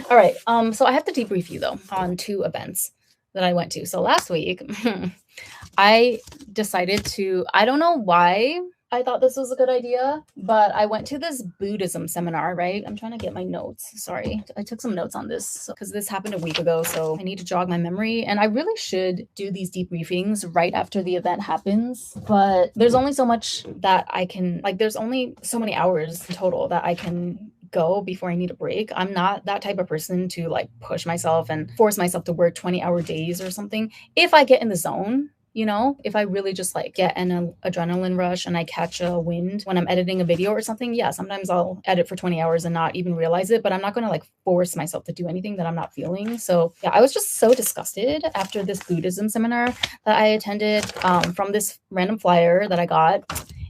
All right. So I have to debrief you though on two events that I went to. So last week, I decided to, I don't know why I thought this was a good idea, but I went to this Buddhism seminar, right? I'm trying to get my notes. Sorry. I took some notes on this because this happened a week ago. So I need to jog my memory. And I really should do these debriefings right after the event happens. But there's only so much that I can, like, there's only so many hours total that I can go before I need a break. I'm not that type of person to like push myself and force myself to work 20-hour days or something. If I get in the zone, if I really just like get an adrenaline rush and I catch a wind when I'm editing a video or something, yeah, sometimes I'll edit for 20 hours and not even realize it, but I'm not going to like force myself to do anything that I'm not feeling. So yeah, I was just so disgusted after this Buddhism seminar that I attended from this random flyer that I got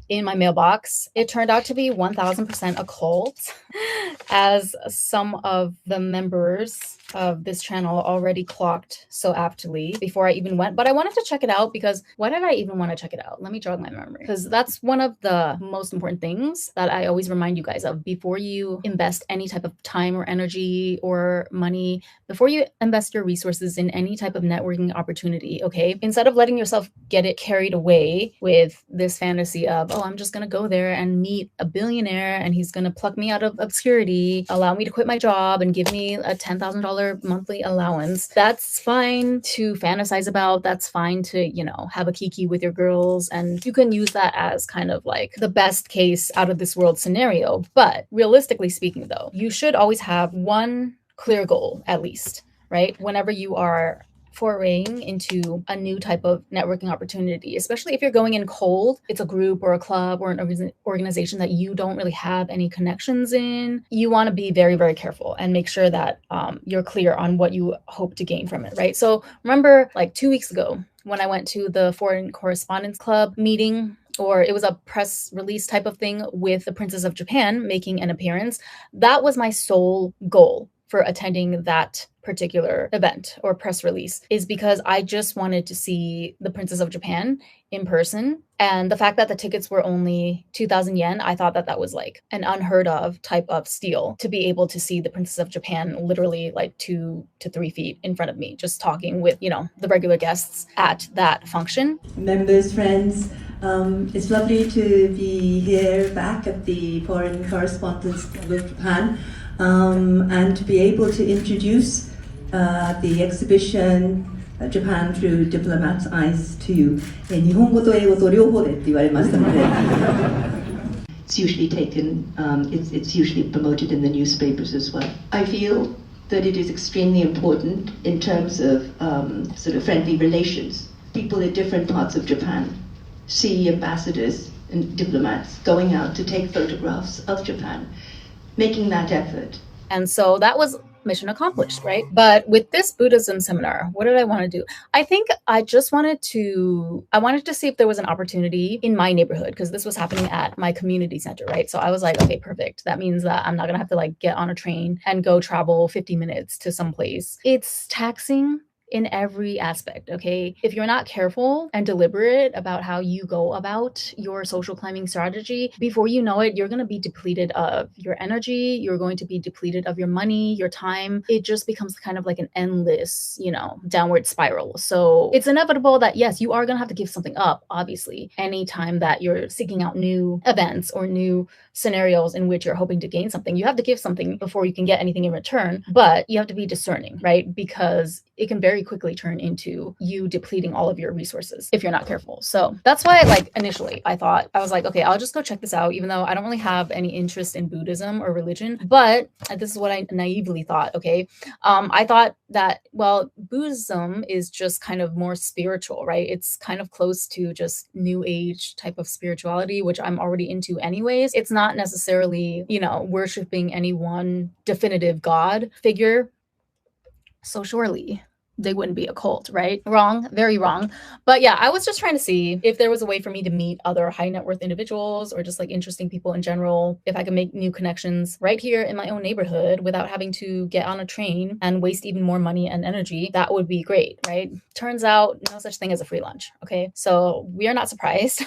in my mailbox. It turned out to be 1000% a cult, as some of the members of this channel already clocked so aptly before I even went. But I wanted to check it out because why did I even want to check it out? Let me jog my memory, because that's one of the most important things that I always remind you guys of before you invest any type of time or energy or money, before you invest your resources in any type of networking opportunity. Okay, instead of letting yourself get it carried away with this fantasy of, oh, I'm just gonna go there and meet a billionaire and he's gonna pluck me out of obscurity, allow me to quit my job and give me a $10,000 monthly allowance. That's fine to fantasize about. That's fine to, have a kiki with your girls. And you can use that as kind of like the best case out of this world scenario. But realistically speaking, though, you should always have one clear goal, at least, right? Whenever you are foraying into a new type of networking opportunity, especially if you're going in cold, it's a group or a club or an organization that you don't really have any connections in. You want to be very, very careful and make sure that you're clear on what you hope to gain from it, right? So remember, like 2 weeks ago, when I went to the Foreign Correspondence Club meeting, or it was a press release type of thing with the Princess of Japan making an appearance, that was my sole goal for attending that particular event or press release, is because I just wanted to see the Princess of Japan in person. And the fact that the tickets were only 2,000 yen, I thought that that was like an unheard of type of steal, to be able to see the Princess of Japan literally like 2 to 3 feet in front of me, just talking with, the regular guests at that function. Members, friends, it's lovely to be here back at the Foreign Correspondence Club of Japan. And to be able to introduce the exhibition Japan Through Diplomat's Eyes to you. 日本語と英語と両方でって言われましたので It's usually taken, it's usually promoted in the newspapers as well. I feel that it is extremely important in terms of sort of friendly relations. People in different parts of Japan see ambassadors and diplomats going out to take photographs of Japan, making that effort. And so that was mission accomplished, right? But with this Buddhism seminar, what did I want to do? I think I just wanted to see if there was an opportunity in my neighborhood, because this was happening at my community center, right? So I was like, okay, perfect. That means that I'm not gonna have to like get on a train and go travel 50 minutes to some place. It's taxing in every aspect, okay? If you're not careful and deliberate about how you go about your social climbing strategy, before you know it, you're going to be depleted of your energy, you're going to be depleted of your money, your time. It just becomes kind of like an endless, downward spiral. So it's inevitable that, yes, you are going to have to give something up, obviously, anytime that you're seeking out new events or new scenarios in which you're hoping to gain something. You have to give something before you can get anything in return, but you have to be discerning, right? Because it can very quickly turn into you depleting all of your resources if you're not careful. So that's why, like, initially I was like, okay, I'll just go check this out, even though I don't really have any interest in Buddhism or religion. But this is what I naively thought, okay? I thought that, well, Buddhism is just kind of more spiritual, right? It's kind of close to just new age type of spirituality, which I'm already into anyways. It's not necessarily, worshiping any one definitive God figure. So surely they wouldn't be a cult, right? Wrong, very wrong. But yeah, I was just trying to see if there was a way for me to meet other high net worth individuals or just like interesting people in general, if I could make new connections right here in my own neighborhood without having to get on a train and waste even more money and energy. That would be great, right? Turns out no such thing as a free lunch, okay? So we are not surprised.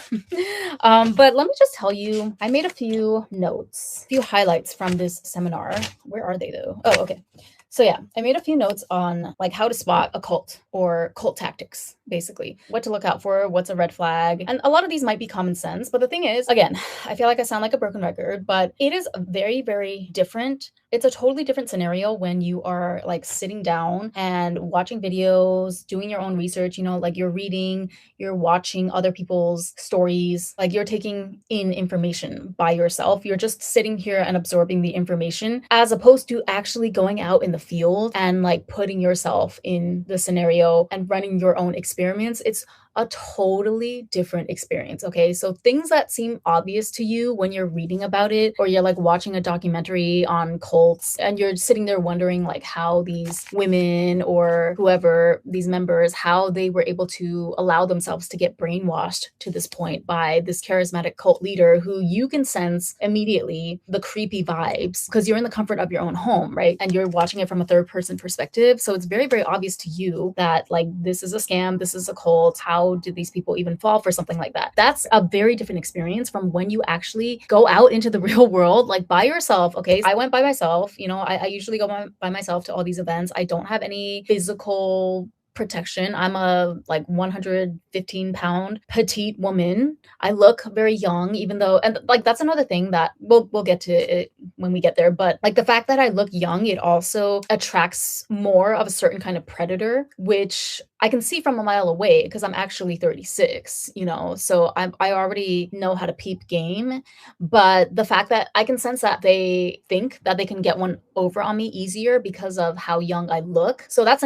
But let me just tell you, I made a few notes, a few highlights from this seminar. Where are they though? Oh, okay. So yeah, I made a few notes on like how to spot a cult or cult tactics, basically. What to look out for, what's a red flag. And a lot of these might be common sense, but the thing is, again, I feel like I sound like a broken record, but it is very, very different. It's a totally different scenario when you are like sitting down and watching videos, doing your own research, like you're reading, you're watching other people's stories, like you're taking in information by yourself. You're just sitting here and absorbing the information as opposed to actually going out in the field and like putting yourself in the scenario and running your own experiments. It's a totally different experience. Okay. So things that seem obvious to you when you're reading about it, or you're like watching a documentary on cults and you're sitting there wondering like how these women or whoever, these members, how they were able to allow themselves to get brainwashed to this point by this charismatic cult leader who you can sense immediately the creepy vibes because you're in the comfort of your own home, right? And you're watching it from a third person perspective. So it's very, very obvious to you that like this is a scam, this is a cult. How did these people even fall for something like that? That's a very different experience from when you actually go out into the real world, like by yourself. Okay. I went by myself, I usually go by myself to all these events. I don't have any physical protection. I'm a like 115-pound petite woman. I look very young, even though, and like that's another thing that we'll get to it when we get there. But like the fact that I look young, it also attracts more of a certain kind of predator, which I can see from a mile away because I'm actually 36, so I already know how to peep game. But the fact that I can sense that they think that they can get one over on me easier because of how young I look. So that's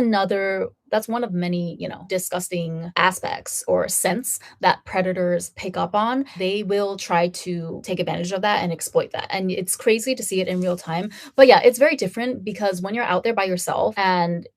one of many, disgusting aspects or sense that predators pick up on. They will try to take advantage of that and exploit that. And it's crazy to see it in real time. But yeah, it's very different because when you're out there by yourself and,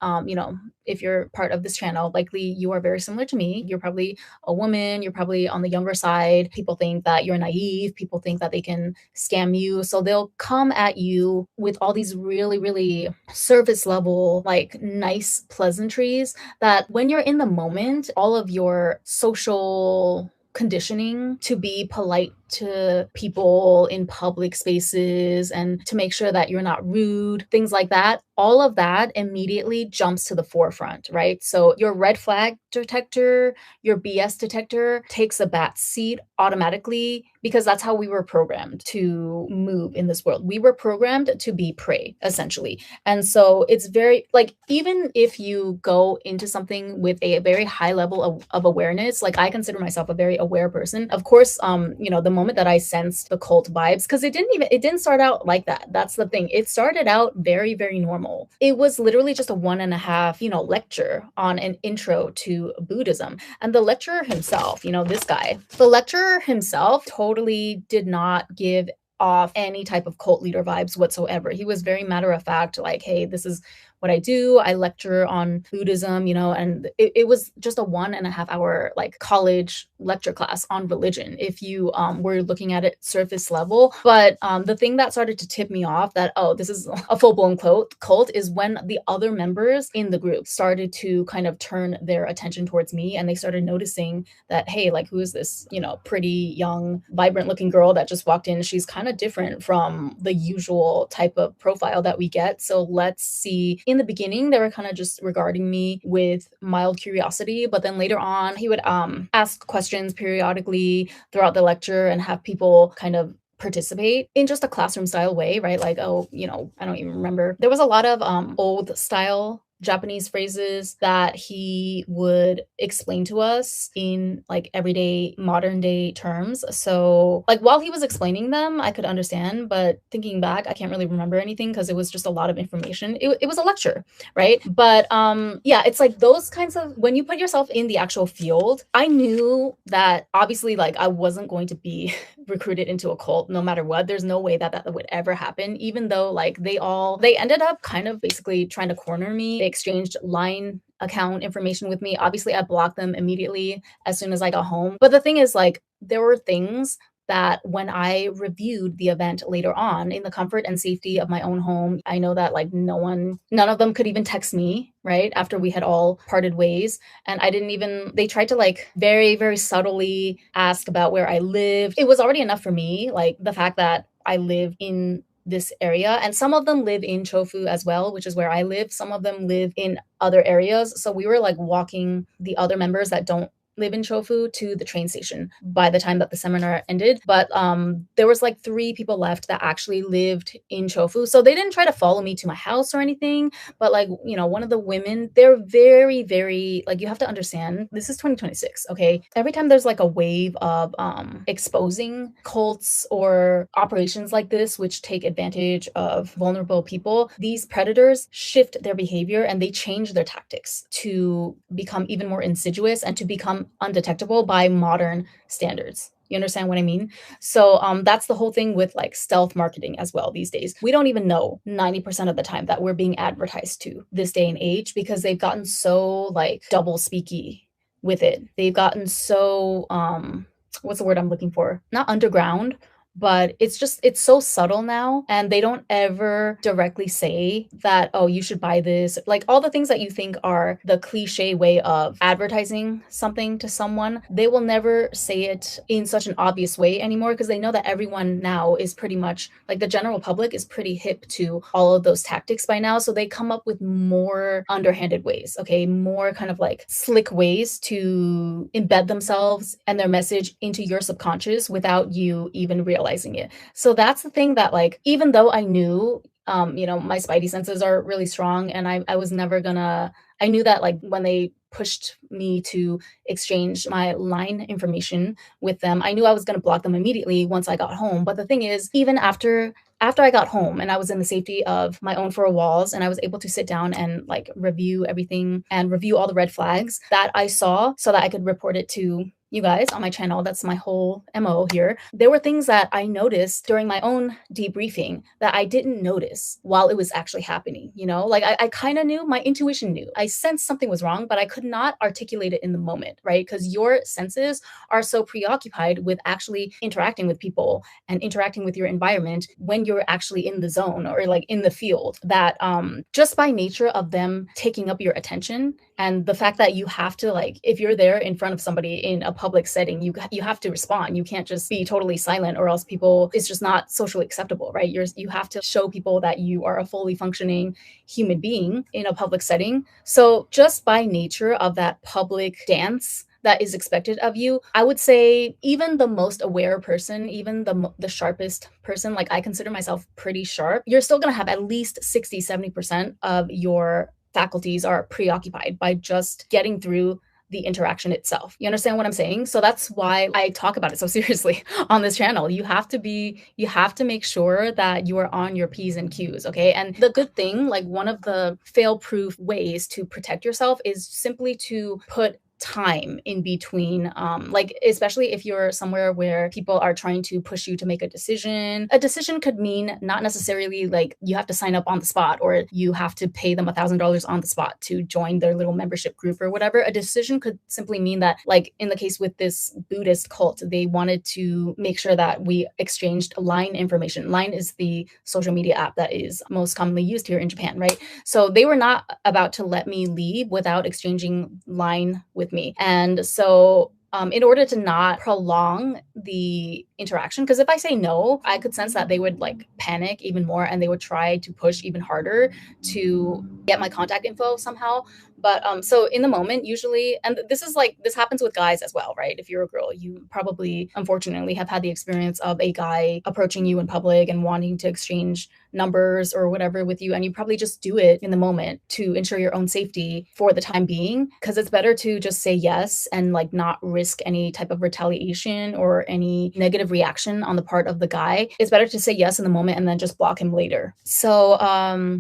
if you're part of this channel, likely you are very similar to me. You're probably a woman, you're probably on the younger side. People think that you're naive. People think that they can scam you. So they'll come at you with all these really, really surface level, like nice pleasantries that when you're in the moment, all of your social conditioning to be polite to people in public spaces and to make sure that you're not rude, things like that, all of that immediately jumps to the forefront, right? So your red flag detector, your BS detector takes a back seat automatically because that's how we were programmed to move in this world. We were programmed to be prey, essentially. And so it's very, like, even if you go into something with a very high level of awareness, like I consider myself a very aware person. Of course, the moment that I sensed the cult vibes, because it didn't start out like that. That's the thing. It started out very, very normal. It was literally just a 1.5, lecture on an intro to Buddhism. And the lecturer himself, this guy, the lecturer himself totally did not give off any type of cult leader vibes whatsoever. He was very matter of fact, like, hey, this is what I do. I lecture on Buddhism, and it was just a 1.5 hour like college lecture class on religion if you were looking at it surface level. But the thing that started to tip me off that, oh, this is a full-blown cult is when the other members in the group started to kind of turn their attention towards me, and they started noticing that, hey, like, who is this, pretty young, vibrant looking girl that just walked in? She's kind of different from the usual type of profile that we get. So let's see. In the beginning, they were kind of just regarding me with mild curiosity, but then later on, he would ask questions periodically throughout the lecture and have people kind of participate in just a classroom style way, right? Like, oh, I don't even remember. There was a lot of old style Japanese phrases that he would explain to us in like everyday modern day terms. So like while he was explaining them, I could understand, but thinking back, I can't really remember anything because it was just a lot of information. It was a lecture, right? But yeah, it's like those kinds of, when you put yourself in the actual field, I knew that obviously like I wasn't going to be recruited into a cult no matter what. There's no way that would ever happen, even though like they ended up kind of basically trying to corner me. They exchanged line account information with me. Obviously, I blocked them immediately as soon as I got home. But the thing is, like, there were things that when I reviewed the event later on in the comfort and safety of my own home, I know that like none of them could even text me, right? After we had all parted ways. And they tried to like very, very subtly ask about where I lived. It was already enough for me. Like the fact that I live in this area. And some of them live in Chofu as well, which is where I live. Some of them live in other areas. So we were like walking the other members that don't live in Chofu to the train station by the time that the seminar ended. But there was like 3 people left that actually lived in Chofu. So they didn't try to follow me to my house or anything. But like, one of the women, they're very, very, like, you have to understand, this is 2026, okay? Every time there's like a wave of exposing cults or operations like this, which take advantage of vulnerable people, these predators shift their behavior and they change their tactics to become even more insidious and to become undetectable by modern standards. You understand what I mean? So that's the whole thing with like stealth marketing as well these days. We don't even know 90% of the time that we're being advertised to this day and age because they've gotten so like double speaky with it. They've gotten so what's the word I'm looking for? Not underground, but it's so subtle now, and they don't ever directly say that, oh, you should buy this. Like all the things that you think are the cliche way of advertising something to someone, they will never say it in such an obvious way anymore because they know that everyone now is pretty much like the general public is pretty hip to all of those tactics by now. So they come up with more underhanded ways, okay, more kind of like slick ways to embed themselves and their message into your subconscious without you even realizing it. So that's the thing that, like, even though I knew, my spidey senses are really strong, and I was never gonna, I knew that like when they pushed me to exchange my line information with them, I knew I was going to block them immediately once I got home. But the thing is, even after I got home and I was in the safety of my own 4 walls and I was able to sit down and like review everything and review all the red flags that I saw so that I could report it to you guys on my channel. That's my whole MO here. There were things that I noticed during my own debriefing that I didn't notice while it was actually happening. Like I kind of knew, my intuition knew. I sensed something was wrong, but I could not articulate it in the moment, right? Because your senses are so preoccupied with actually interacting with people and interacting with your environment when you're actually in the zone or like in the field that just by nature of them taking up your attention and the fact that you have to, like, if you're there in front of somebody in a public setting, you have to respond. You can't just be totally silent or else it's just not socially acceptable, right? You have to show people that you are a fully functioning human being in a public setting. So just by nature of that public dance that is expected of you, I would say even the most aware person, even the sharpest person, like I consider myself pretty sharp, you're still going to have at least 60-70% of your faculties are preoccupied by just getting through the interaction itself. You understand what I'm saying? So that's why I talk about it so seriously on this channel. You have to make sure that you are on your P's and Q's, okay? And the good thing, like one of the fail-proof ways to protect yourself is simply to put time in between, like especially if you're somewhere where people are trying to push you to make a decision. A decision could mean not necessarily like you have to sign up on the spot or you have to pay them $1,000 on the spot to join their little membership group or whatever. A decision could simply mean that, like in the case with this Buddhist cult, they wanted to make sure that we exchanged line information. Line is the social media app that is most commonly used here in Japan, right? So they were not about to let me leave without exchanging line with me. And so in order to not prolong the interaction, because if I say no, I could sense that they would like panic even more and they would try to push even harder to get my contact info somehow. But so in the moment, usually, and this happens with guys as well, right? If you're a girl, you probably unfortunately have had the experience of a guy approaching you in public and wanting to exchange numbers or whatever with you, and you probably just do it in the moment to ensure your own safety for the time being, because it's better to just say yes and like not risk any type of retaliation or any negative reaction on the part of the guy. It's better to say yes in the moment and then just block him later. So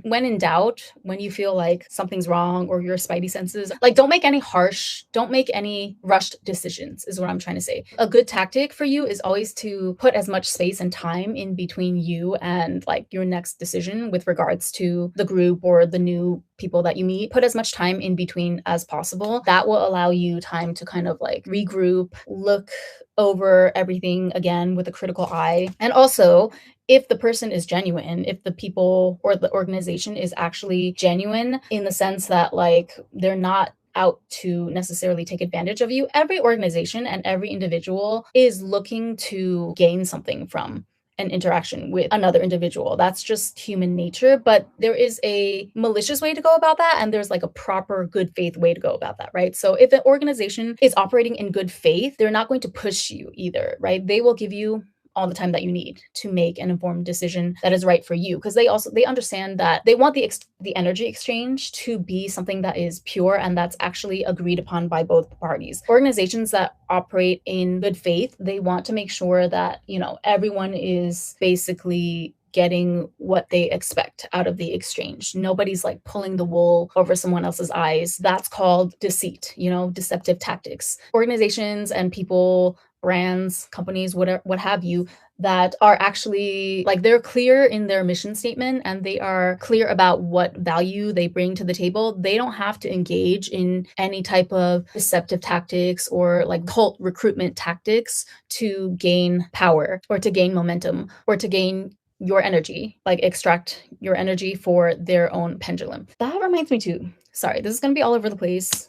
when in doubt, when you feel like something's wrong or your spidey senses, like don't make any rushed decisions is what I'm trying to say. A good tactic for you is always to put as much space and time in between you and like your next decision with regards to the group or the new people that you meet. Put as much time in between as possible. That will allow you time to kind of like regroup, look over everything again with a critical eye. And also, if the person is genuine, if the people or the organization is actually genuine in the sense that like they're not out to necessarily take advantage of you. Every organization and every individual is looking to gain something from an interaction with another individual. That's just human nature. But there is a malicious way to go about that, and there's like a proper good faith way to go about that, right? So if an organization is operating in good faith, they're not going to push you either, right? They will give you all the time that you need to make an informed decision that is right for you, because they understand that they want the energy exchange to be something that is pure and that's actually agreed upon by both parties. Organizations that operate in good faith, they want to make sure that, everyone is basically getting what they expect out of the exchange. Nobody's like pulling the wool over someone else's eyes. That's called deceit, deceptive tactics. Organizations and people, brands, companies, whatever, what have you, that are actually like, they're clear in their mission statement and they are clear about what value they bring to the table. They don't have to engage in any type of deceptive tactics or like cult recruitment tactics to gain power or to gain momentum or to gain your energy, like extract your energy for their own pendulum. That reminds me too. Sorry, this is going to be all over the place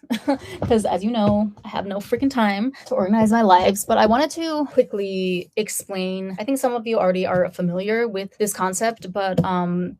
because, as you know, I have no freaking time to organize my lives, but I wanted to quickly explain. I think some of you already are familiar with this concept, but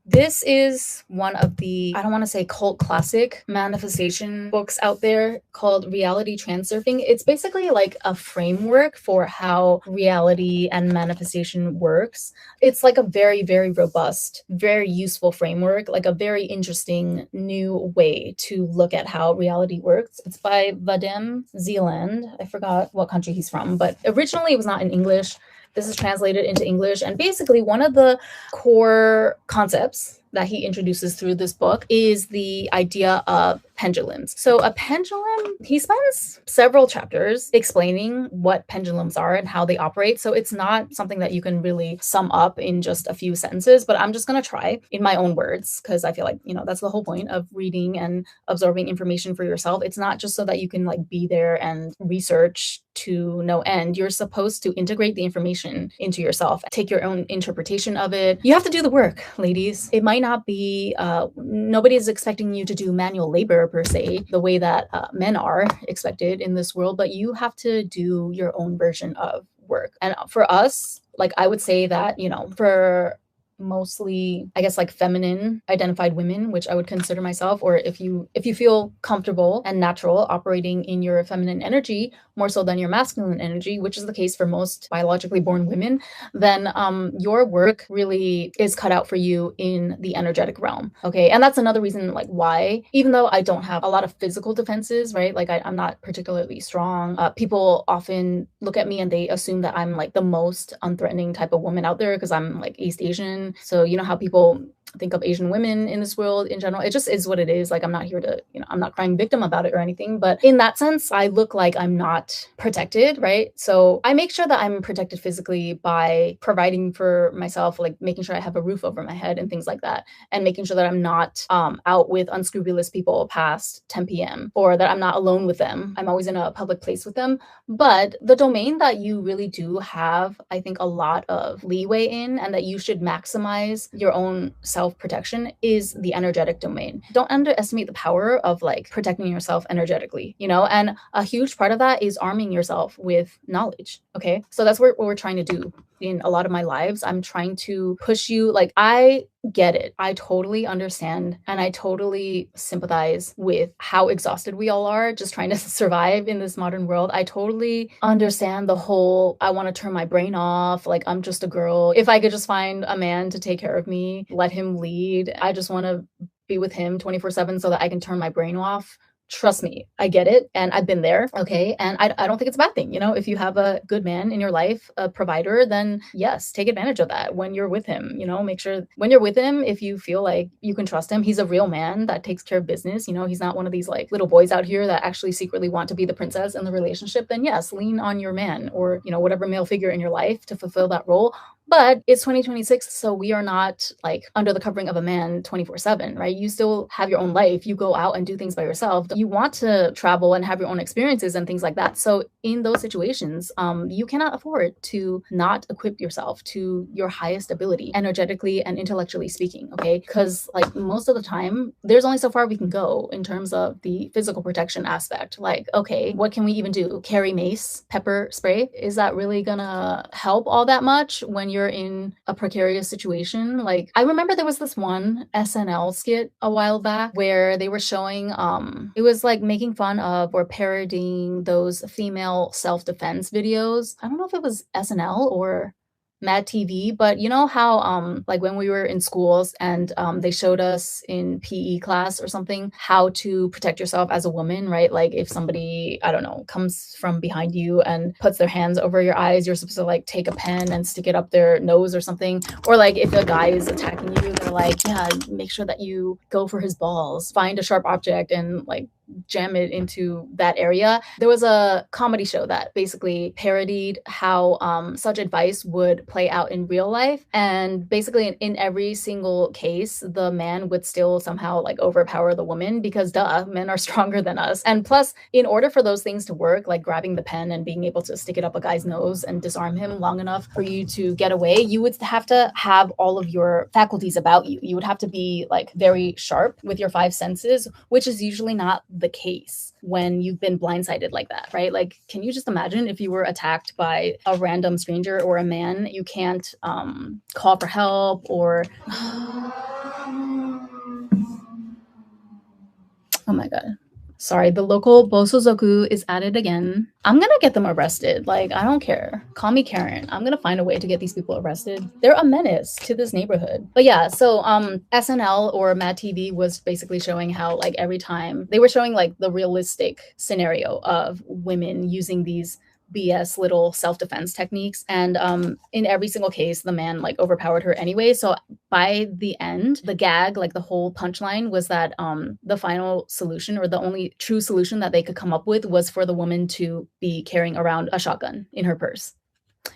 this is one of the, I don't want to say cult classic manifestation books out there called Reality Transurfing. It's basically like a framework for how reality and manifestation works. It's like a very, very robust, very useful framework, like a very interesting new way to look at how reality works. It's by Vadim Zeeland. I forgot what country he's from, but originally it was not in English. This is translated into English. And basically one of the core concepts that he introduces through this book is the idea of pendulums. So a pendulum, he spends several chapters explaining what pendulums are and how they operate. So it's not something that you can really sum up in just a few sentences, but I'm just going to try in my own words, because I feel like, that's the whole point of reading and absorbing information for yourself. It's not just so that you can like be there and research to no end. You're supposed to integrate the information into yourself, take your own interpretation of it. You have to do the work, ladies. It might not be, nobody is expecting you to do manual labor per se, the way that men are expected in this world, but you have to do your own version of work. And for us, like I would say that, for mostly, I guess, like feminine identified women, which I would consider myself, or if you feel comfortable and natural operating in your feminine energy more so than your masculine energy, which is the case for most biologically born women, then your work really is cut out for you in the energetic realm. Okay. And that's another reason like why, even though I don't have a lot of physical defenses, right? Like I'm not particularly strong. People often look at me and they assume that I'm like the most unthreatening type of woman out there because I'm like East Asian. So you know how people think of Asian women in this world in general. It just is what it is. Like I'm not here to, I'm not crying victim about it or anything, but in that sense, I look like I'm not protected, right? So I make sure that I'm protected physically by providing for myself, like making sure I have a roof over my head and things like that, and making sure that I'm not out with unscrupulous people past 10 p.m. or that I'm not alone with them. I'm always in a public place with them. But the domain that you really do have, I think, a lot of leeway in, and that you should maximize your own self-protection, is the energetic domain. Don't underestimate the power of like protecting yourself energetically, and a huge part of that is arming yourself with knowledge. Okay. So that's what we're trying to do in a lot of my lives. I'm trying to push you. Like, I get it. I totally understand. And I totally sympathize with how exhausted we all are just trying to survive in this modern world. I totally understand the whole, I want to turn my brain off. Like, I'm just a girl. If I could just find a man to take care of me, let him lead. I just want to be with him 24/7 so that I can turn my brain off. Trust me, I get it. And I've been there. Okay. And I don't think it's a bad thing. If you have a good man in your life, a provider, then yes, take advantage of that when you're with him. Make sure when you're with him, if you feel like you can trust him, he's a real man that takes care of business. He's not one of these like little boys out here that actually secretly want to be the princess in the relationship. Then yes, lean on your man or, whatever male figure in your life to fulfill that role. But it's 2026, so we are not like under the covering of a man 24/7, right? You still have your own life. You go out and do things by yourself. You want to travel and have your own experiences and things like that. So in those situations, you cannot afford to not equip yourself to your highest ability, energetically and intellectually speaking, okay? Because like most of the time, there's only so far we can go in terms of the physical protection aspect. Like, okay, what can we even do? Carry mace, pepper spray? Is that really gonna help all that much when you're in a precarious situation? Like, I remember there was this one SNL skit a while back where they were showing, it was like making fun of or parodying those female self-defense videos. I don't know if it was SNL or Mad TV, but you know how like when we were in schools and they showed us in PE class or something how to protect yourself as a woman, right? Like if somebody, I don't know, comes from behind you and puts their hands over your eyes, you're supposed to like take a pen and stick it up their nose or something. Or like if a guy is attacking you, they're like, yeah, make sure that you go for his balls, find a sharp object and like jam it into that area. There was a comedy show that basically parodied how such advice would play out in real life. And basically in every single case, the man would still somehow like overpower the woman because duh, men are stronger than us. And plus, in order for those things to work, like grabbing the pen and being able to stick it up a guy's nose and disarm him long enough for you to get away, you would have to have all of your faculties about you. You would have to be like very sharp with your five senses, which is usually not the case when you've been blindsided like that, right? Like, can you just imagine if you were attacked by a random stranger or a man? You can't call for help or oh my god. Sorry, the local Bosozoku is at it again. I'm gonna get them arrested. Like, I don't care. Call me Karen. I'm gonna find a way to get these people arrested. They're a menace to this neighborhood. But yeah, so SNL or Mad TV was basically showing how like every time they were showing like the realistic scenario of women using these BS little self-defense techniques. And in every single case, the man like overpowered her anyway. So by the end, the gag, like the whole punchline was that the final solution or the only true solution that they could come up with was for the woman to be carrying around a shotgun in her purse.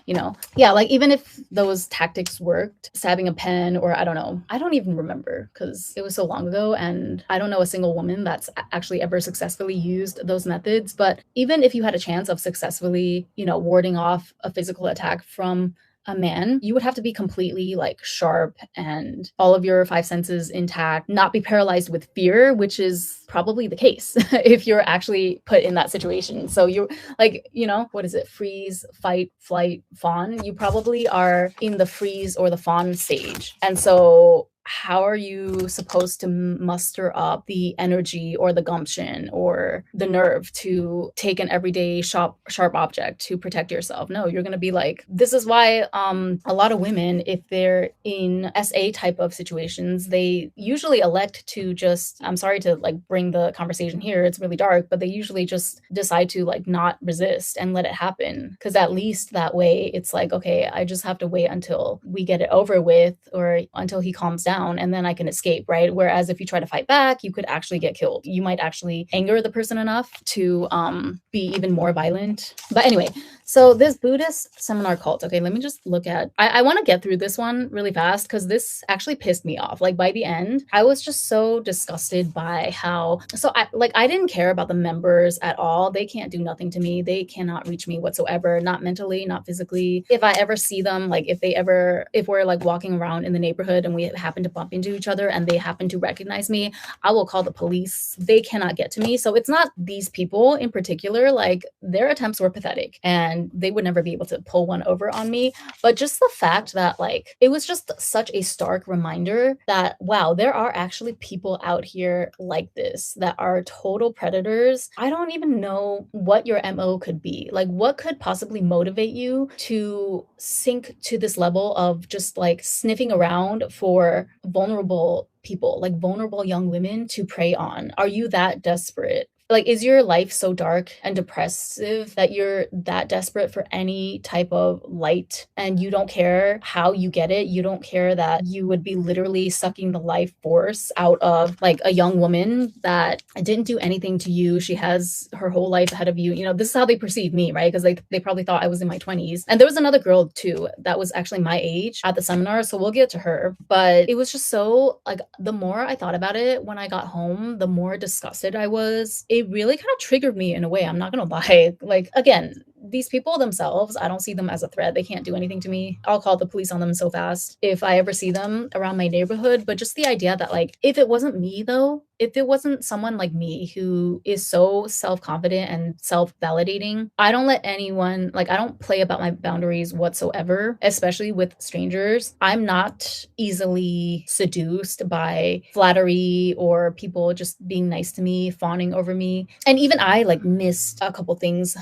You know, yeah, like even if those tactics worked, stabbing a pen or I don't know, I don't even remember because it was so long ago and I don't know a single woman that's actually ever successfully used those methods. But even if you had a chance of successfully, you know, warding off a physical attack from a man, you would have to be completely like sharp and all of your five senses intact, not be paralyzed with fear, which is probably the case if you're actually put in that situation. So you're like, you know, what is it? Freeze, fight, flight, fawn. You probably are in the freeze or the fawn stage. And so how are you supposed to muster up the energy or the gumption or the nerve to take an everyday sharp object to protect yourself? No, you're going to be like, this is why a lot of women, if they're in SA type of situations, they usually elect to just, I'm sorry to like bring the conversation here, it's really dark, but they usually just decide to like not resist and let it happen. Because at least that way it's like, okay, I just have to wait until we get it over with or until he calms down and then I can escape, right? Whereas if you try to fight back, you could actually get killed. You might actually anger the person enough to be even more violent. But anyway, so this Buddhist seminar cult, okay, let me just look at, I want to get through this one really fast because this actually pissed me off. Like by the end, I was just so disgusted by how, so I didn't care about the members at all. They can't do nothing to me. They cannot reach me whatsoever, not mentally, not physically. If I ever see them, like if we're like walking around in the neighborhood and we happen to bump into each other and they happen to recognize me, I will call the police. They cannot get to me. So it's not these people in particular, like their attempts were pathetic and they would never be able to pull one over on me. But just the fact that like, it was just such a stark reminder that, wow, there are actually people out here like this that are total predators. I don't even know what your MO could be. Like what could possibly motivate you to sink to this level of just like sniffing around for vulnerable people, like vulnerable young women to prey on? Are you that desperate? Like, is your life so dark and depressive that you're that desperate for any type of light and you don't care how you get it? You don't care that you would be literally sucking the life force out of like a young woman that didn't do anything to you. She has her whole life ahead of you. You know, this is how they perceive me, right? Because they probably thought I was in my 20s. And there was another girl too that was actually my age at the seminar. So we'll get to her. But it was just so like, the more I thought about it when I got home, the more disgusted I was. It it really kind of triggered me in a way. I'm not gonna lie. Like, again, these people themselves, I don't see them as a threat. They can't do anything to me. I'll call the police on them so fast if I ever see them around my neighborhood. But just the idea that, like, if it wasn't me though, if it wasn't someone like me who is so self-confident and self-validating, I don't let anyone, like, I don't play about my boundaries whatsoever, especially with strangers. I'm not easily seduced by flattery or people just being nice to me, fawning over me. And even I like missed a couple things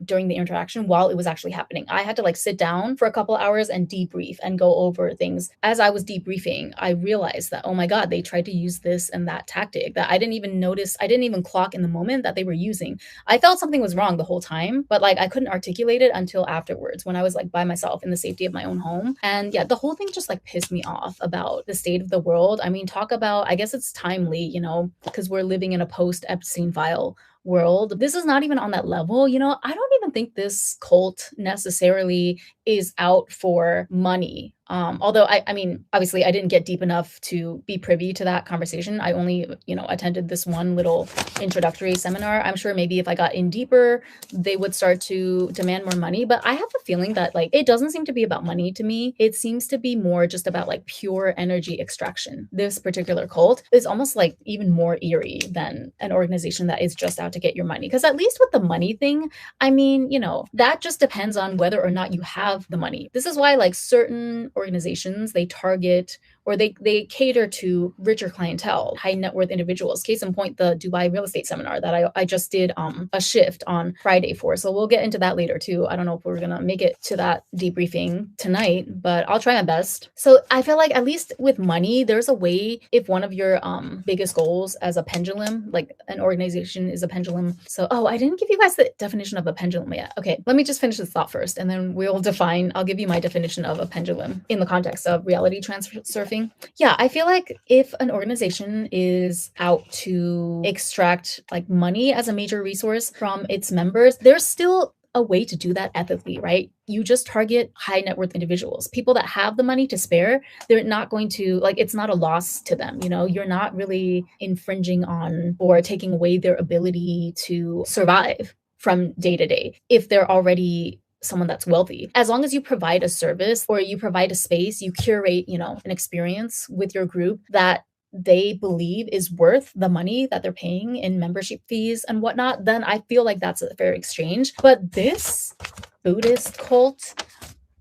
during the interaction while it was actually happening. I had to like sit down for a couple hours and debrief and go over things. As I was debriefing, I realized that, oh my God, they tried to use this and that tactic that I didn't even notice. I didn't even clock in the moment that they were using. I felt something was wrong the whole time, but like I couldn't articulate it until afterwards when I was like by myself in the safety of my own home. And yeah, the whole thing just like pissed me off about the state of the world. I mean, talk about, I guess it's timely, you know, because we're living in a post-Epstein file world. This is not even on that level. You know, I don't even think this cult necessarily is out for money. Although I mean, obviously I didn't get deep enough to be privy to that conversation. I only, you know, attended this one little introductory seminar. I'm sure maybe if I got in deeper, they would start to demand more money. But I have a feeling that like, it doesn't seem to be about money to me. It seems to be more just about like pure energy extraction. This particular cult is almost like even more eerie than an organization that is just out to get your money. Because at least with the money thing, I mean, you know, that just depends on whether or not you have the money. This is why like certain organizations, they target or they cater to richer clientele, high net worth individuals. Case in point, the Dubai real estate seminar that I just did a shift on Friday for. So we'll get into that later too. I don't know if we're gonna make it to that debriefing tonight, but I'll try my best. So I feel like at least with money, there's a way if one of your biggest goals as a pendulum, like an organization is a pendulum. So, oh, I didn't give you guys the definition of a pendulum yet. Okay, let me just finish this thought first and then I'll give you my definition of a pendulum in the context of reality transfer surfing. Yeah, I feel like if an organization is out to extract like money as a major resource from its members, there's still a way to do that ethically, right? You just target high net worth individuals, people that have the money to spare. They're not going to, like, it's not a loss to them. You know, you're not really infringing on or taking away their ability to survive from day to day if they're already someone that's wealthy. As long as you provide a service or you provide a space, you curate, you know, an experience with your group that they believe is worth the money that they're paying in membership fees and whatnot, then I feel like that's a fair exchange. But this Buddhist cult,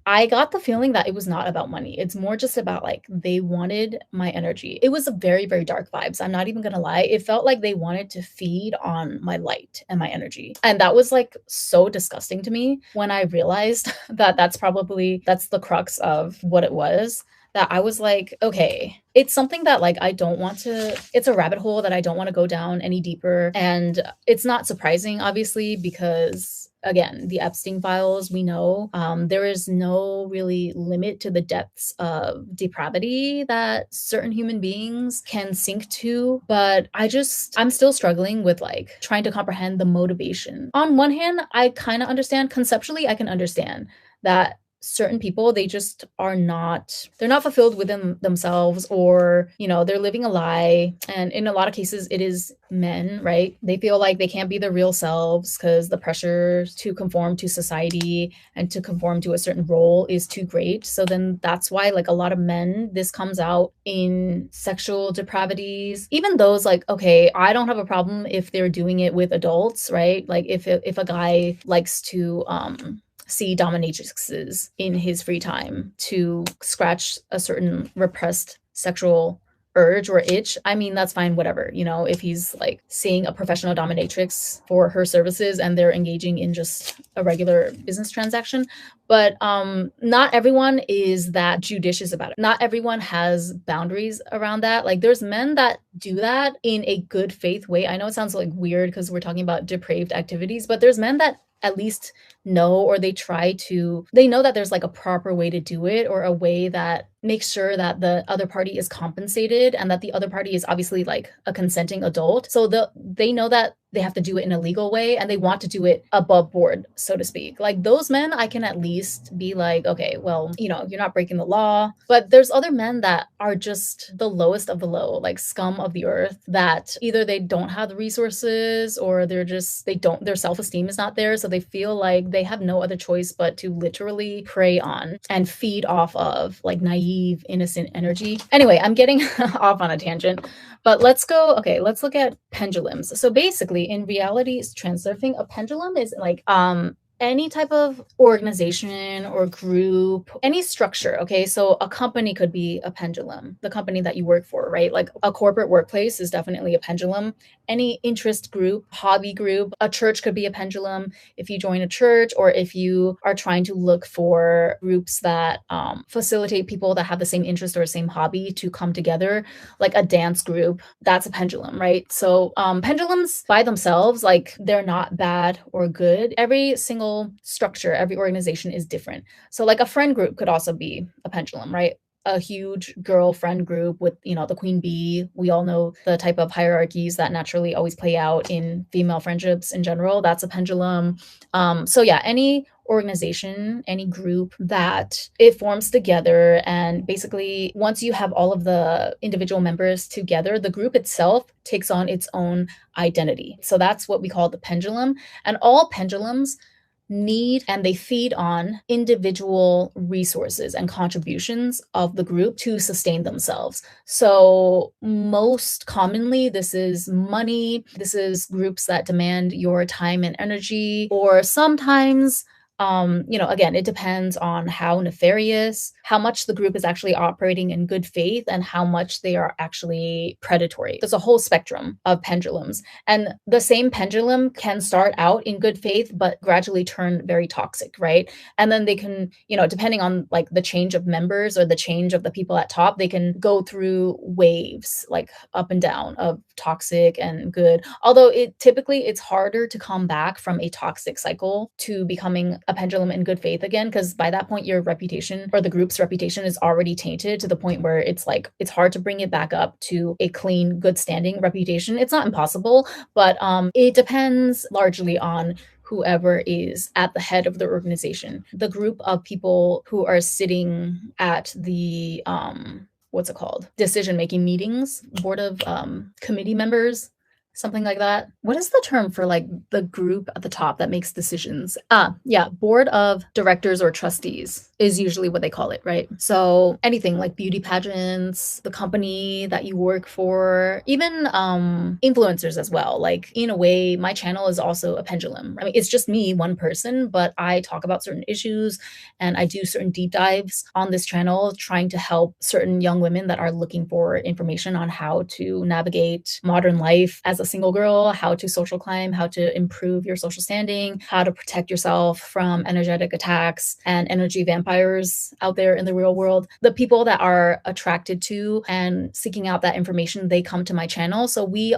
I got the feeling that it was not about money. It's more just about like they wanted my energy. It was a very, very dark vibes. I'm not even gonna lie. It felt like they wanted to feed on my light and my energy. And that was like so disgusting to me when I realized that that's the crux of what it was. That I was like, okay, it's something that like it's a rabbit hole that I don't want to go down any deeper. And it's not surprising, obviously, because again, the Epstein files, we know there is no really limit to the depths of depravity that certain human beings can sink to. But I'm still struggling with like trying to comprehend the motivation. On one hand, I kind of understand conceptually, I can understand that certain people, they're not fulfilled within themselves, or you know, they're living a lie. And in a lot of cases it is men, right? They feel like they can't be their real selves because the pressure to conform to society and to conform to a certain role is too great. So then that's why like a lot of men, this comes out in sexual depravities, even those like, okay, I don't have a problem if they're doing it with adults, right? Like if a guy likes to see dominatrixes in his free time to scratch a certain repressed sexual urge or itch, I mean, that's fine, whatever. You know, if he's like seeing a professional dominatrix for her services and they're engaging in just a regular business transaction. But not everyone is that judicious about it. Not everyone has boundaries around that. Like there's men that do that in a good faith way. I know it sounds like weird because we're talking about depraved activities, but there's men that at least know, or they know that there's like a proper way to do it, or a way that makes sure that the other party is compensated and that the other party is obviously like a consenting adult. So they know that they have to do it in a legal way and they want to do it above board, so to speak. Like those men, I can at least be like, okay, well, you're not breaking the law. But there's other men that are just the lowest of the low, like scum of the earth, that either they don't have the resources or their self-esteem is not there. So they feel like they have no other choice but to literally prey on and feed off of like naive, innocent energy. Anyway, I'm getting off on a tangent. But let's look at pendulums. So basically, in reality transurfing, a pendulum is like any type of organization or group, any structure. Okay, so a company could be a pendulum, the company that you work for, right? Like a corporate workplace is definitely a pendulum. Any interest group, hobby group, a church could be a pendulum if you join a church, or if you are trying to look for groups that facilitate people that have the same interest or same hobby to come together, like a dance group, that's a pendulum, right? So pendulums by themselves, like they're not bad or good. Every single structure, every organization is different. So like a friend group could also be a pendulum, right? A huge girlfriend group with, the queen bee. We all know the type of hierarchies that naturally always play out in female friendships in general. That's a pendulum. So yeah, any organization, any group that it forms together, and basically once you have all of the individual members together, the group itself takes on its own identity. So that's what we call the pendulum. And all pendulums need and they feed on individual resources and contributions of the group to sustain themselves. So most commonly, this is money. This is groups that demand your time and energy, or sometimes again, it depends on how nefarious, how much the group is actually operating in good faith, and how much they are actually predatory. There's a whole spectrum of pendulums. And the same pendulum can start out in good faith, but gradually turn very toxic, right? And then they can, depending on like the change of members or the change of the people at top, they can go through waves, like up and down of toxic and good. Although it's harder to come back from a toxic cycle to becoming a pendulum in good faith again, because by that point your reputation or the group's reputation is already tainted to the point where it's hard to bring it back up to a clean, good standing reputation. It's not impossible, but it depends largely on whoever is at the head of the organization. The group of people who are sitting at the what's it called? Decision-making meetings, board of committee members, something like that. What is the term for like the group at the top that makes decisions? Yeah, board of directors or trustees is usually what they call it, right? So anything like beauty pageants, the company that you work for, even influencers as well. Like in a way, my channel is also a pendulum. I mean, it's just me, one person, but I talk about certain issues and I do certain deep dives on this channel, trying to help certain young women that are looking for information on how to navigate modern life as a single girl, how to social climb, how to improve your social standing, how to protect yourself from energetic attacks and energy vampires out there in the real world. The people that are attracted to and seeking out that information, they come to my channel. So we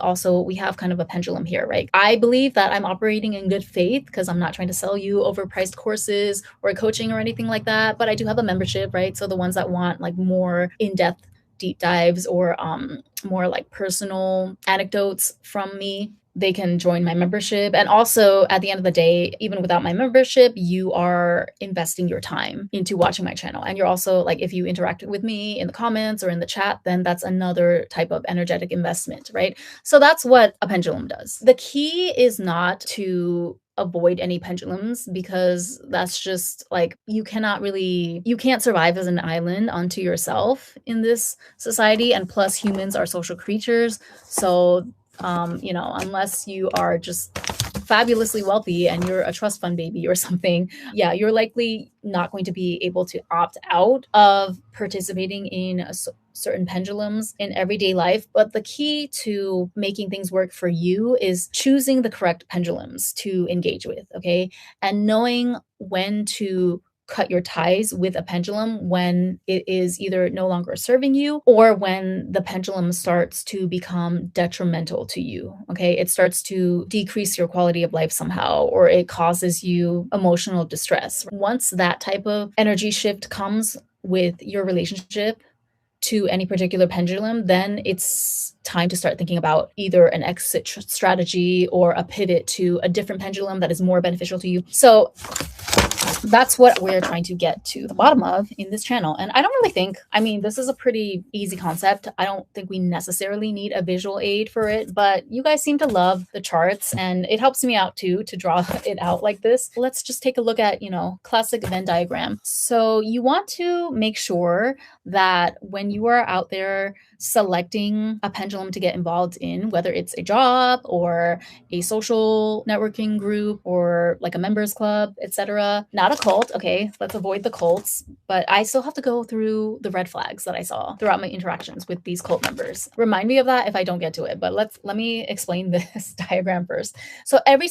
have kind of a pendulum here, right? I believe that I'm operating in good faith because I'm not trying to sell you overpriced courses or coaching or anything like that, but I do have a membership, right? So the ones that want like more in-depth deep dives or more like personal anecdotes from me, they can join my membership. And also at the end of the day, even without my membership, you are investing your time into watching my channel. And you're also like, if you interact with me in the comments or in the chat, then that's another type of energetic investment, right? So that's what a pendulum does. The key is not to avoid any pendulums, because that's just like, you can't survive as an island unto yourself in this society. And plus humans are social creatures. So, unless you are just fabulously wealthy and you're a trust fund baby or something, yeah, you're likely not going to be able to opt out of participating in certain pendulums in everyday life. But the key to making things work for you is choosing the correct pendulums to engage with, okay? And knowing when to cut your ties with a pendulum when it is either no longer serving you or when the pendulum starts to become detrimental to you, okay? It starts to decrease your quality of life somehow, or it causes you emotional distress. Once that type of energy shift comes with your relationship to any particular pendulum, then it's time to start thinking about either an exit strategy or a pivot to a different pendulum that is more beneficial to you. So that's what we're trying to get to the bottom of in this channel. And I don't really think, I mean, this is a pretty easy concept. I don't think we necessarily need a visual aid for it, but you guys seem to love the charts and it helps me out too to draw it out like this. Let's just take a look at, classic Venn diagram. So you want to make sure that when you are out there selecting a pendulum to get involved in, whether it's a job or a social networking group or like a members club, etc. Not a cult, okay? Let's avoid the cults, but I still have to go through the red flags that I saw throughout my interactions with these cult members. Remind me of that if I don't get to it, but let me explain this diagram first. So every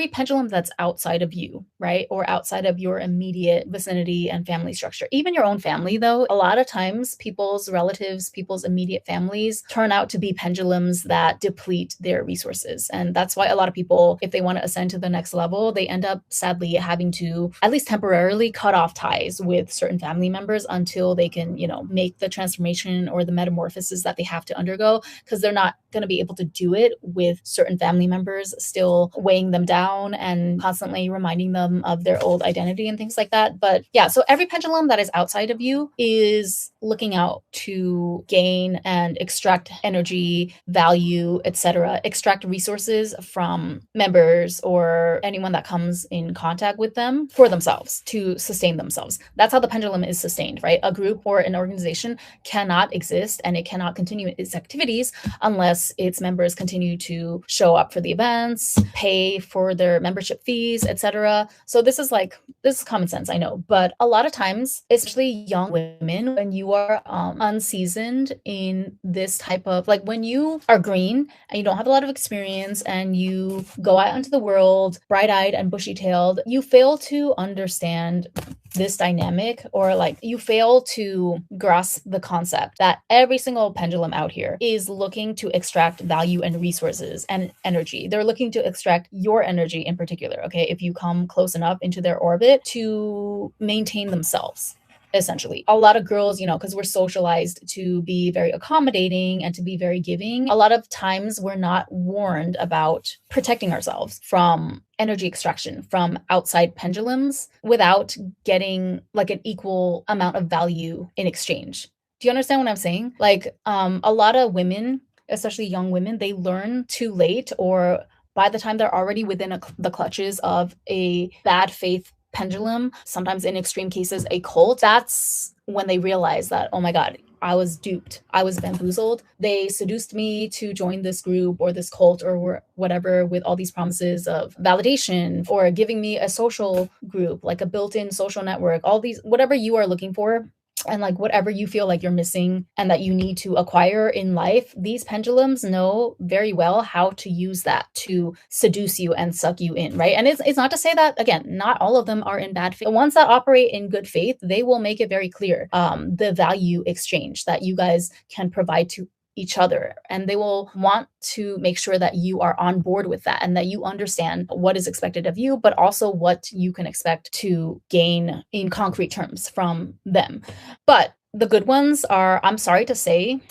pendulum that's outside of you, right? Or outside of your immediate vicinity and family structure, even your own family though, a lot of times people's relatives, people's immediate families turn out to be pendulums that deplete their resources. And that's why a lot of people, if they want to ascend to the next level, they end up sadly having to at least temporarily cut off ties with certain family members until they can, make the transformation or the metamorphosis that they have to undergo, because they're not going to be able to do it with certain family members still weighing them down and constantly reminding them of their old identity and things like that. But yeah, so every pendulum that is outside of you is looking out to gain and extract energy, value, etc., extract resources from members or anyone that comes in contact with them for themselves to sustain themselves. That's how the pendulum is sustained, right? A group or an organization cannot exist and it cannot continue its activities unless its members continue to show up for the events, pay for their membership fees, etc. So this is common sense, I know, but a lot of times, especially young women, when you are unseasoned in this type of, like when you are green and you don't have a lot of experience and you go out into the world bright-eyed and bushy-tailed, you fail to understand this dynamic, or like you fail to grasp the concept that every single pendulum out here is looking to extract value and resources and energy. They're looking to extract your energy in particular, okay, if you come close enough into their orbit to maintain themselves. Essentially, a lot of girls, because we're socialized to be very accommodating and to be very giving, a lot of times we're not warned about protecting ourselves from energy extraction from outside pendulums without getting like an equal amount of value in exchange. Do you understand what I'm saying? Like a lot of women, especially young women, they learn too late, or by the time they're already within the clutches of a bad faith pendulum, sometimes in extreme cases a cult, that's when they realize that, oh my God, I was duped, I was bamboozled. They seduced me to join this group or this cult or whatever with all these promises of validation or giving me a social group, like a built-in social network, all these, whatever you are looking for. And like whatever you feel like you're missing and that you need to acquire in life, these pendulums know very well how to use that to seduce you and suck you in, right? And it's not to say that, again, not all of them are in bad faith. The ones that operate in good faith, they will make it very clear the value exchange that you guys can provide to each other, and they will want to make sure that you are on board with that and that you understand what is expected of you, but also what you can expect to gain in concrete terms from them. But the good ones are, I'm sorry to say,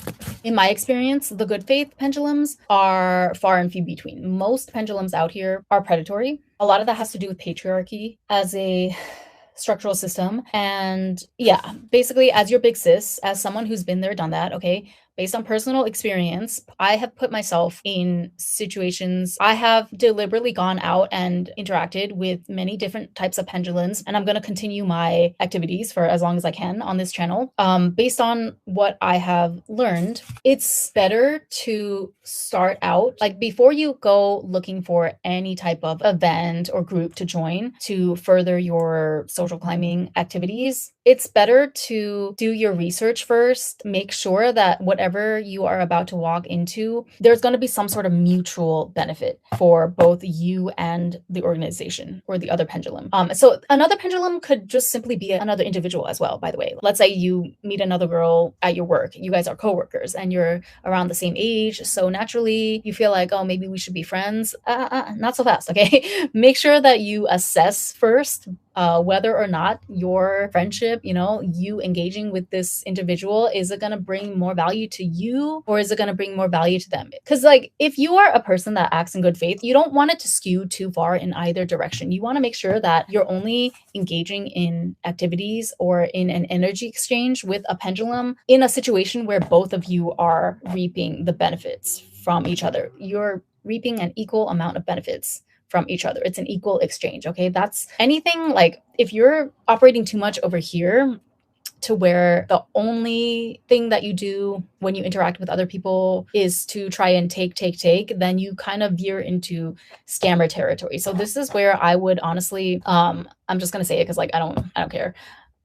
in my experience, the good faith pendulums are far and few between. Most pendulums out here are predatory. A lot of that has to do with patriarchy as a structural system. And yeah, basically, as your big sis, as someone who's been there, done that, okay, based on personal experience, I have put myself in situations. I have deliberately gone out and interacted with many different types of pendulums, and I'm going to continue my activities for as long as I can on this channel. Based on what I have learned, it's better to start out, like before you go looking for any type of event or group to join to further your social climbing activities, it's better to do your research first, make sure that whatever you are about to walk into, there's going to be some sort of mutual benefit for both you and the organization or the other pendulum. So another pendulum could just simply be another individual as well, by the way. Let's say you meet another girl at your work. You guys are coworkers and you're around the same age. So naturally you feel like, oh, maybe we should be friends. Not so fast, okay? Make sure that you assess first whether or not your friendship, you engaging with this individual, is it going to bring more value to you or is it going to bring more value to them? Because like if you are a person that acts in good faith, you don't want it to skew too far in either direction. You want to make sure that you're only engaging in activities or in an energy exchange with a pendulum in a situation where both of you are reaping the benefits from each other. You're reaping an equal amount of benefits from each other. It's an equal exchange. Okay. That's anything like if you're operating too much over here to where the only thing that you do when you interact with other people is to try and take, then you kind of veer into scammer territory. So this is where I would honestly, I'm just gonna say it because like I don't care.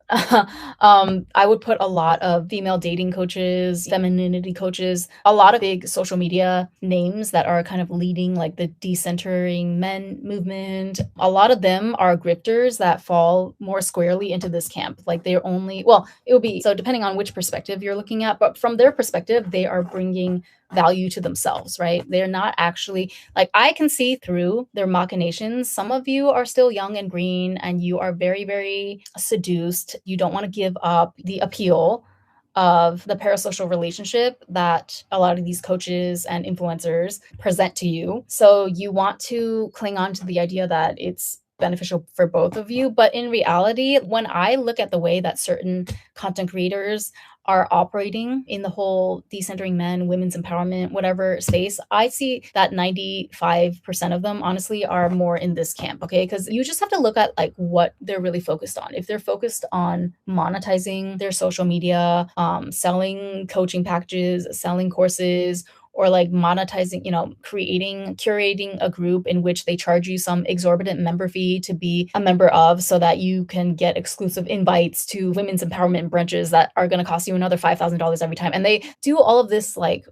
I would put a lot of female dating coaches, femininity coaches, a lot of big social media names that are kind of leading like the decentering men movement. A lot of them are grifters that fall more squarely into this camp. Like they're only, well, it will be so depending on which perspective you're looking at, but from their perspective, they are bringing value to themselves, right? They're not actually like I can see through their machinations. Some of you are still young and green and you are very, very seduced. You don't want to give up the appeal of the parasocial relationship that a lot of these coaches and influencers present to you. So you want to cling on to the idea that it's beneficial for both of you. But in reality, when I look at the way that certain content creators are operating in the whole decentering men, women's empowerment, whatever space, I see that 95% of them honestly are more in this camp. Okay. Because you just have to look at like what they're really focused on. If they're focused on monetizing their social media, selling coaching packages, selling courses, or like monetizing, curating a group in which they charge you some exorbitant member fee to be a member of so that you can get exclusive invites to women's empowerment brunches that are going to cost you another $5,000 every time. And they do all of this like,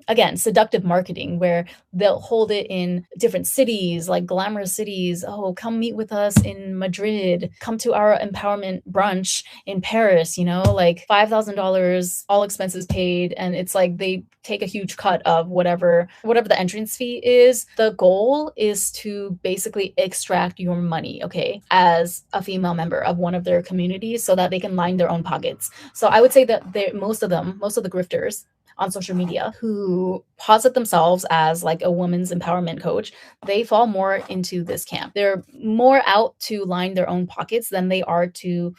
again, seductive marketing where they'll hold it in different cities, like glamorous cities. Oh, come meet with us in Madrid, come to our empowerment brunch in Paris, like $5,000, all expenses paid. And it's like they take a huge cut of whatever the entrance fee is. The goal is to basically extract your money, okay, as a female member of one of their communities so that they can line their own pockets. So I would say that most of the grifters on social media who posit themselves as like a woman's empowerment coach, they fall more into this camp. They're more out to line their own pockets than they are to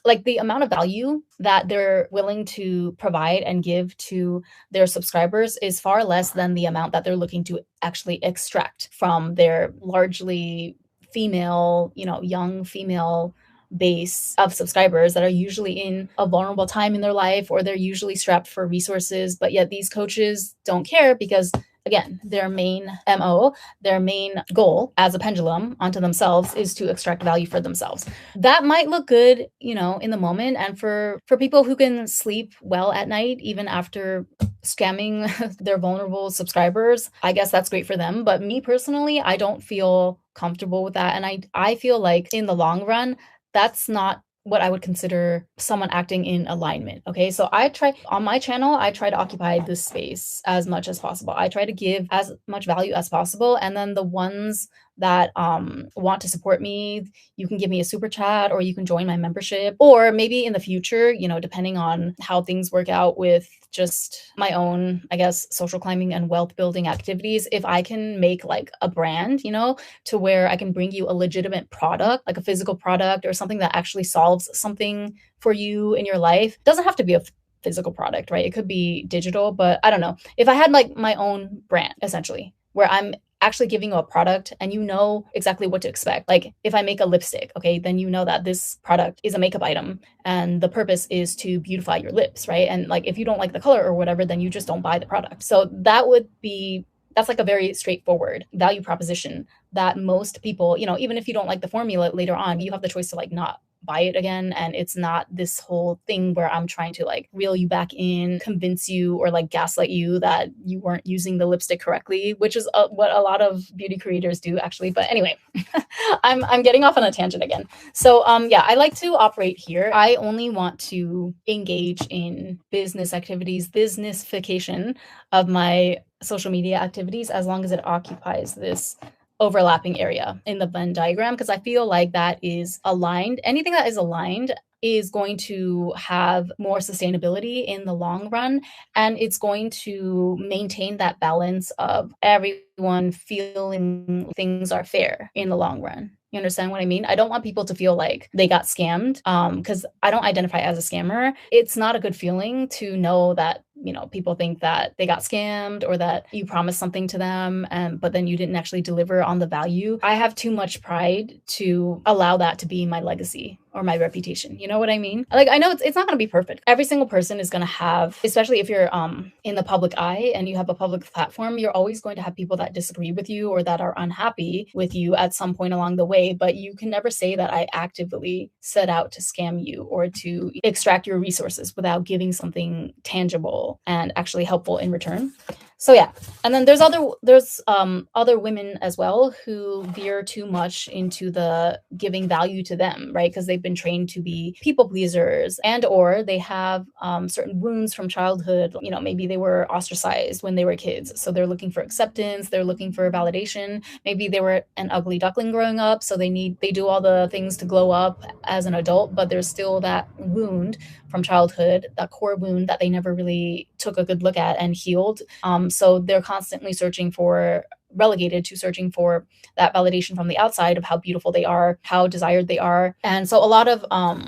like the amount of value that they're willing to provide and give to their subscribers is far less than the amount that they're looking to actually extract from their largely female, young female base of subscribers that are usually in a vulnerable time in their life or they're usually strapped for resources. But yet these coaches don't care because again, their main MO, their main goal as a pendulum onto themselves is to extract value for themselves. That might look good, in the moment. And for people who can sleep well at night, even after scamming their vulnerable subscribers, I guess that's great for them. But me personally, I don't feel comfortable with that. And I feel like in the long run, that's not what I would consider someone acting in alignment. Okay. So on my channel, I try to occupy this space as much as possible. I try to give as much value as possible. And then the ones that want to support me, you can give me a super chat or you can join my membership. Or maybe in the future, depending on how things work out with just my own, I guess, social climbing and wealth building activities, if I can make like a brand, to where I can bring you a legitimate product, like a physical product or something that actually solves something for you in your life. It doesn't have to be a physical product, right? It could be digital, but I don't know. If I had like my own brand, essentially, where I'm actually giving you a product and you know exactly what to expect. Like if I make a lipstick, okay, then you know that this product is a makeup item and the purpose is to beautify your lips, right? And like if you don't like the color or whatever, then you just don't buy the product. So that's like a very straightforward value proposition that most people, even if you don't like the formula later on, you have the choice to like not buy it again. And it's not this whole thing where I'm trying to like reel you back in, convince you or like gaslight you that you weren't using the lipstick correctly, which is what a lot of beauty creators do actually. But anyway, I'm getting off on a tangent again. So yeah, I like to operate here. I only want to engage in business activities, businessification of my social media activities as long as it occupies this overlapping area in the Venn diagram, because I feel like that is aligned. Anything that is aligned is going to have more sustainability in the long run, and it's going to maintain that balance of everyone feeling things are fair in the long run. You understand what I mean? I don't want people to feel like they got scammed, because I don't identify as a scammer. It's not a good feeling to know that, people think that they got scammed or that you promised something to them, but then you didn't actually deliver on the value. I have too much pride to allow that to be my legacy or my reputation. You know what I mean? Like, I know it's not going to be perfect. Every single person is going to have, especially if you're in the public eye and you have a public platform, you're always going to have people that disagree with you or that are unhappy with you at some point along the way. But you can never say that I actively set out to scam you or to extract your resources without giving something tangible and actually helpful in return. So yeah, and then there's other women as well who veer too much into the giving value to them, right? Because they've been trained to be people pleasers, and or they have certain wounds from childhood. Maybe they were ostracized when they were kids, so they're looking for acceptance, they're looking for validation. Maybe they were an ugly duckling growing up, so they do all the things to glow up as an adult, but there's still that wound from childhood, that core wound that they never really took a good look at and healed. So they're constantly relegated to searching for that validation from the outside of how beautiful they are, how desired they are. And so a lot of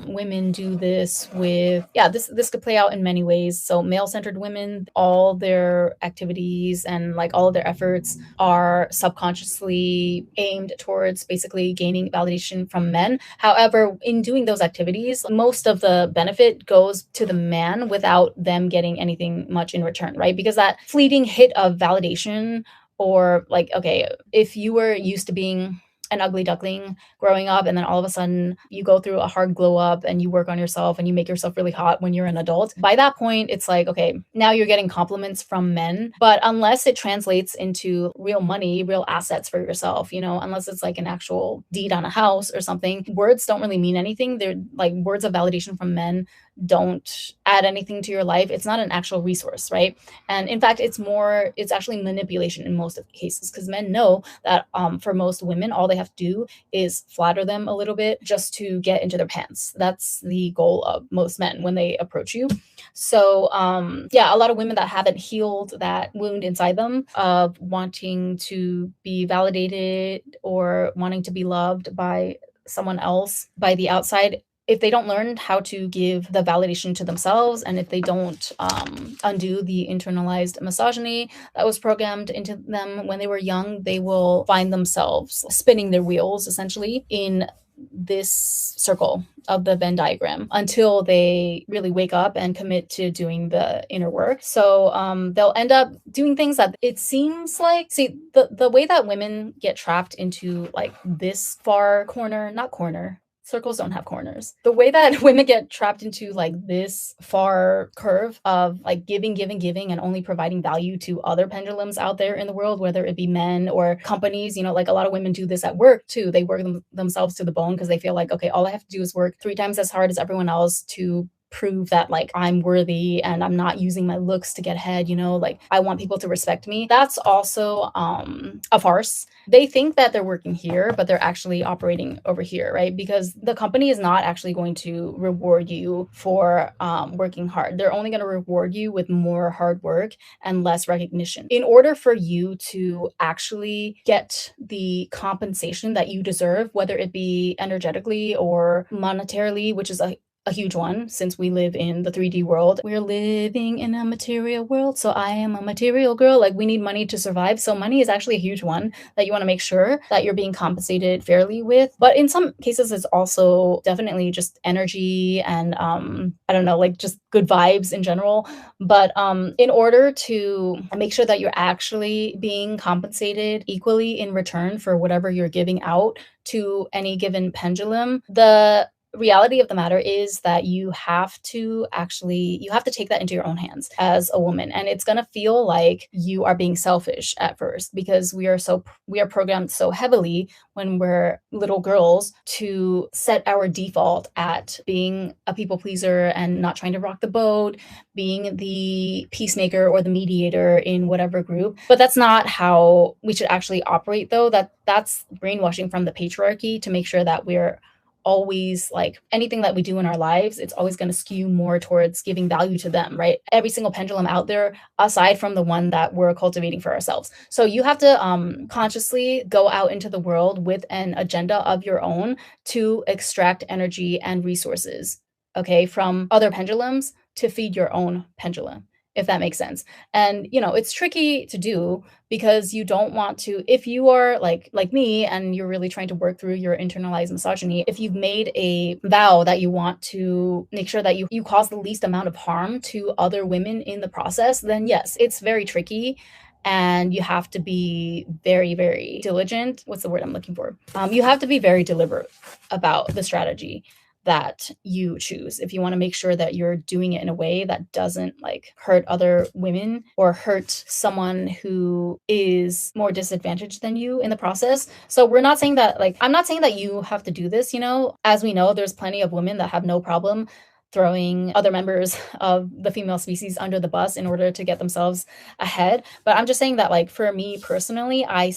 women do this with, this could play out in many ways. So male-centered women, all their activities and like all of their efforts are subconsciously aimed towards basically gaining validation from men. However, in doing those activities, most of the benefit goes to the man without them getting anything much in return, right? Because that fleeting hit of validation, or like, okay, if you were used to being an ugly duckling growing up and then all of a sudden you go through a hard glow up and you work on yourself and you make yourself really hot when you're an adult, by that point it's like, okay, now you're getting compliments from men, but unless it translates into real money, real assets for yourself, unless it's like an actual deed on a house or something, words don't really mean anything. They're like, words of validation from men don't add anything to your life. It's not an actual resource, right? And in fact, it's actually manipulation in most of the cases, because men know that for most women, all they have to do is flatter them a little bit just to get into their pants. That's the goal of most men when they approach you. So a lot of women that haven't healed that wound inside them of wanting to be validated or wanting to be loved by someone else, by the outside, if they don't learn how to give the validation to themselves, and if they don't undo the internalized misogyny that was programmed into them when they were young, they will find themselves spinning their wheels essentially in this circle of the Venn diagram until they really wake up and commit to doing the inner work. So they'll end up doing things that it seems like, the way that women get trapped into like this far corner, not corner, circles don't have corners. The way that women get trapped into like this far curve of like giving, and only providing value to other pendulums out there in the world, whether it be men or companies, like a lot of women do this at work too. They work themselves to the bone because they feel like, okay, all I have to do is work 3 times as hard as everyone else to prove that like I'm worthy and I'm not using my looks to get ahead, like I want people to respect me. That's also a farce. They think that they're working here, but they're actually operating over here, right? Because the company is not actually going to reward you for working hard. They're only going to reward you with more hard work and less recognition. In order for you to actually get the compensation that you deserve, whether it be energetically or monetarily, which is a huge one, since we live in the 3D world. We're living in a material world, so I am a material girl. Like, we need money to survive, so money is actually a huge one that you want to make sure that you're being compensated fairly with. But in some cases, it's also definitely just energy and I don't know, like just good vibes in general. But in order to make sure that you're actually being compensated equally in return for whatever you're giving out to any given pendulum, the reality of the matter is that you have to take that into your own hands as a woman, and it's going to feel like you are being selfish at first, because we are programmed so heavily when we're little girls to set our default at being a people pleaser and not trying to rock the boat, being the peacemaker or the mediator in whatever group. But that's not how we should actually operate, though. That's brainwashing from the patriarchy to make sure that we're always, like, anything that we do in our lives, it's always going to skew more towards giving value to them, right? Every single pendulum out there, aside from the one that we're cultivating for ourselves. So you have to consciously go out into the world with an agenda of your own to extract energy and resources, okay, from other pendulums to feed your own pendulum, if that makes sense. And it's tricky to do, because you don't want to, if you are like me and you're really trying to work through your internalized misogyny, if you've made a vow that you want to make sure that you cause the least amount of harm to other women in the process, then yes, it's very tricky. And you have to be very, very diligent. What's the word I'm looking for? You have to be very deliberate about the strategy that you choose, if you want to make sure that you're doing it in a way that doesn't like hurt other women or hurt someone who is more disadvantaged than you in the process. So we're not saying that, like, I'm not saying that you have to do this, as we know, there's plenty of women that have no problem throwing other members of the female species under the bus in order to get themselves ahead. But I'm just saying that, like, for me personally, I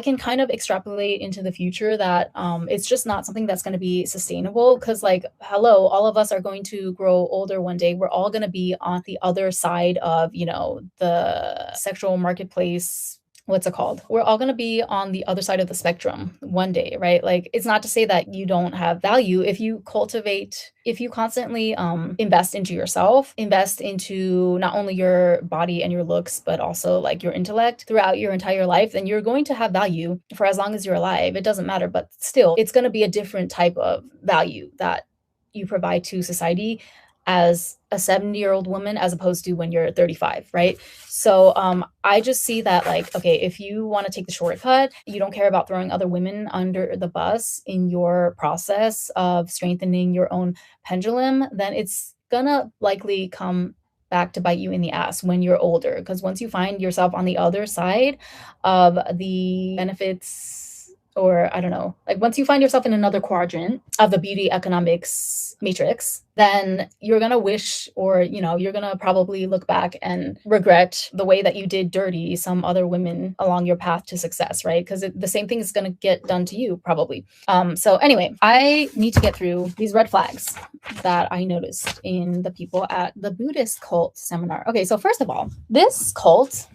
can kind of extrapolate into the future that it's just not something that's going to be sustainable, because, like, hello, all of us are going to grow older one day. We're all going to be on the other side of, the sexual marketplace. What's it called? We're all going to be on the other side of the spectrum one day, right? Like, it's not to say that you don't have value if you constantly invest into yourself, invest into not only your body and your looks, but also like your intellect throughout your entire life, then you're going to have value for as long as you're alive. It doesn't matter, but still, it's going to be a different type of value that you provide to society as a 70-year-old woman as opposed to when you're 35, right? So I just see that, like, okay, if you want to take the shortcut, you don't care about throwing other women under the bus in your process of strengthening your own pendulum, then it's gonna likely come back to bite you in the ass when you're older. Because once you find yourself on the other side of the benefits, or I don't know, like once you find yourself in another quadrant of the beauty economics matrix, then you're going to wish, or, you're going to probably look back and regret the way that you did dirty some other women along your path to success, right? Because the same thing is going to get done to you probably. So anyway, I need to get through these red flags that I noticed in the people at the Buddhist cult seminar. Okay, so first of all, this cult,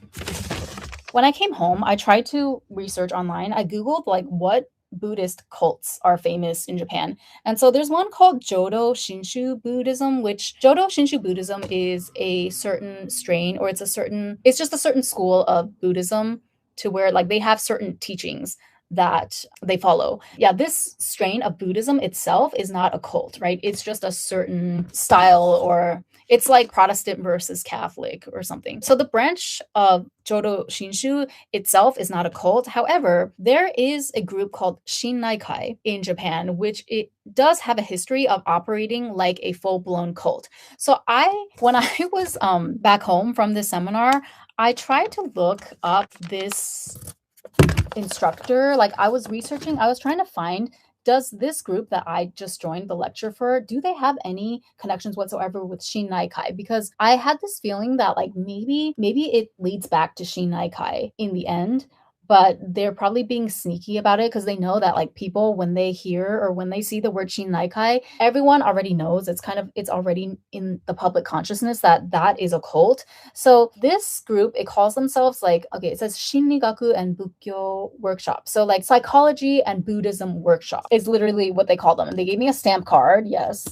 when I came home, I tried to research online. I Googled, like, what Buddhist cults are famous in Japan. And so there's one called Jodo Shinshu Buddhism, which Jodo Shinshu Buddhism is a certain strain, or it's just a certain school of Buddhism, to where, like, they have certain teachings that they follow. Yeah, this strain of Buddhism itself is not a cult, right? It's just a certain style, or it's like Protestant versus Catholic or something. So the branch of Jodo Shinshu itself is not a cult. However, there is a group called Shinrankai in Japan, which it does have a history of operating like a full-blown cult. So when I was back home from this seminar, I tried to look up this instructor. Like, I was researching, I was trying to find, does this group that I just joined the lecture for, do they have any connections whatsoever with Shinrankai? Because I had this feeling that, like, maybe it leads back to Shinrankai in the end, but they're probably being sneaky about it, because they know that, like, people, when they hear or when they see the word Shinrankai, everyone already knows, it's already in the public consciousness that is a cult. So this group, it calls themselves, like, okay, it says Shinrigaku and Bukkyo Workshop. So, like, psychology and Buddhism workshop is literally what they call them. And they gave me a stamp card, yes.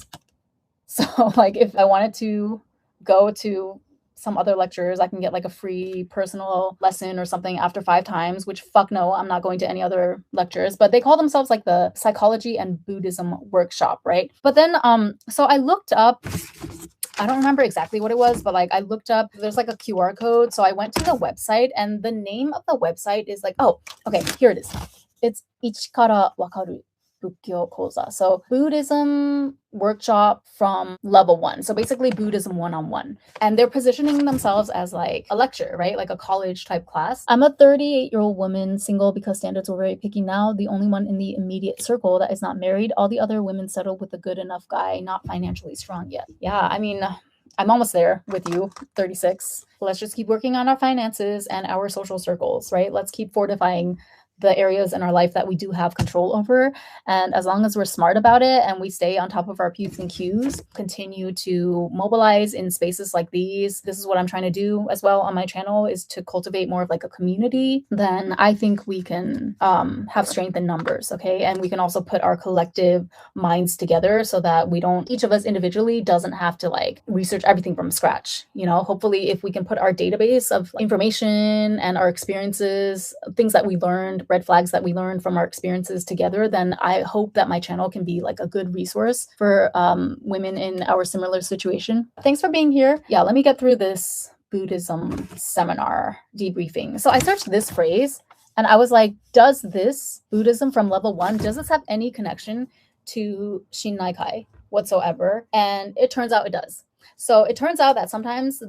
So, like, if I wanted to go to some other lectures, I can get like a free personal lesson or something after 5 times, which fuck no, I'm not going to any other lectures. But they call themselves like the Psychology and Buddhism Workshop, right? But then so I looked up, I don't remember exactly what it was, but, like, I looked up, there's like a QR code. So I went to the website, and the name of the website is like, oh, okay, here it is. It's Ichikara Wakaru. Bukkyo Koza. So Buddhism workshop from level 1. So basically Buddhism one-on-one. And they're positioning themselves as like a lecture, right? Like a college type class. I'm a 38-year-old woman, single because standards were very picky now. The only one in the immediate circle that is not married. All the other women settled with a good enough guy, not financially strong yet. Yeah, I mean, I'm almost there with you, 36. Let's just keep working on our finances and our social circles, right? Let's keep fortifying the areas in our life that we do have control over. And as long as we're smart about it and we stay on top of our P's and Q's, continue to mobilize in spaces like these. This is what I'm trying to do as well on my channel, is to cultivate more of like a community. Then I think we can have strength in numbers, okay? And we can also put our collective minds together so that we don't, each of us individually doesn't have to like research everything from scratch. You know, hopefully if we can put our database of information and our experiences, things that we learned, red flags that we learned from our experiences together, then I hope that my channel can be like a good resource for women in our similar situation. Thanks for being here. Yeah, let me get through this Buddhism seminar debriefing. So I searched this phrase and I was like, does this Buddhism from level 1, does this have any connection to Shinrankai whatsoever? And it turns out it does. So it turns out that sometimes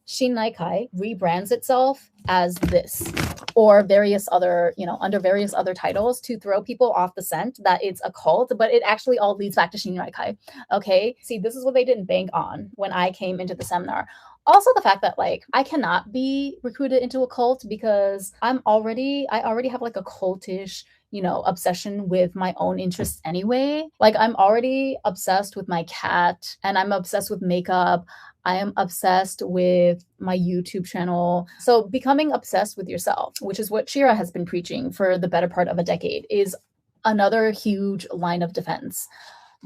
Shinrankai rebrands itself as this or various other, under various other titles to throw people off the scent that it's a cult, but it actually all leads back to Shinrankai. Okay, see, this is what they didn't bank on when I came into the seminar. Also the fact that like I cannot be recruited into a cult because I already have like a cultish obsession with my own interests anyway. Like I'm already obsessed with my cat and I'm obsessed with makeup. I am obsessed with my YouTube channel. So becoming obsessed with yourself, which is what Shira has been preaching for the better part of a decade, is another huge line of defense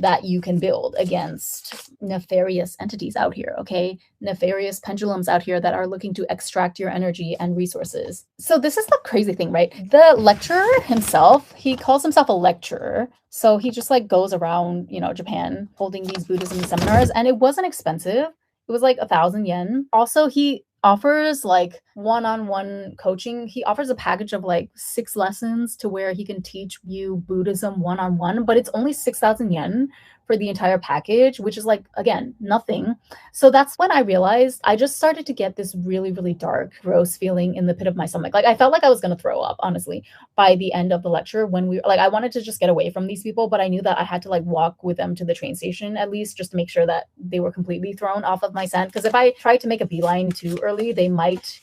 that you can build against nefarious entities out here, okay? Nefarious pendulums out here that are looking to extract your energy and resources. So this is the crazy thing, right? The lecturer himself, he calls himself a lecturer. So he just like goes around, Japan holding these Buddhism seminars, and it wasn't expensive. It was like 1,000 yen. Also, he offers like one-on-one coaching. He offers a package of like 6 lessons to where he can teach you Buddhism one-on-one, but it's only 6,000 yen for the entire package, which is like, again, nothing. So that's when I realized I just started to get this really, really dark, gross feeling in the pit of my stomach. Like I felt like I was going to throw up, honestly, by the end of the lecture when I wanted to just get away from these people, but I knew that I had to like walk with them to the train station at least just to make sure that they were completely thrown off of my scent. Because if I tried to make a beeline too early, they might,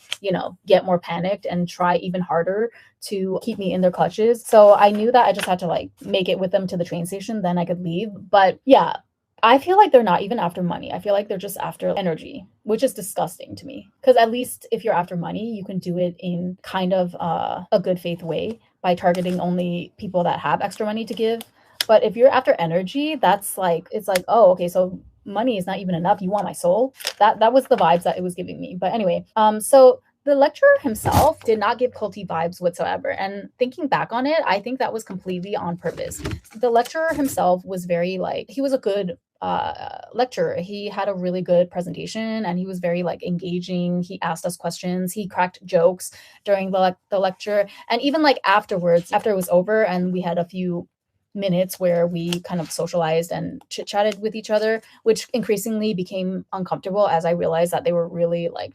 get more panicked and try even harder to keep me in their clutches. So I knew that I just had to like make it with them to the train station, then I could leave. But yeah, I feel like they're not even after money. I feel like they're just after energy, which is disgusting to me. Because at least if you're after money, you can do it in kind of a good faith way by targeting only people that have extra money to give. But if you're after energy, that's like, it's like, oh, okay, so money is not even enough. You want my soul? That was the vibes that it was giving me. But anyway, so the lecturer himself did not give culty vibes whatsoever. And thinking back on it, I think that was completely on purpose. The lecturer himself was very like, he was a good lecturer. He had a really good presentation and he was very like engaging. He asked us questions. He cracked jokes during the lecture. And even like afterwards, after it was over and we had a few minutes where we kind of socialized and chit-chatted with each other, which increasingly became uncomfortable as I realized that they were really like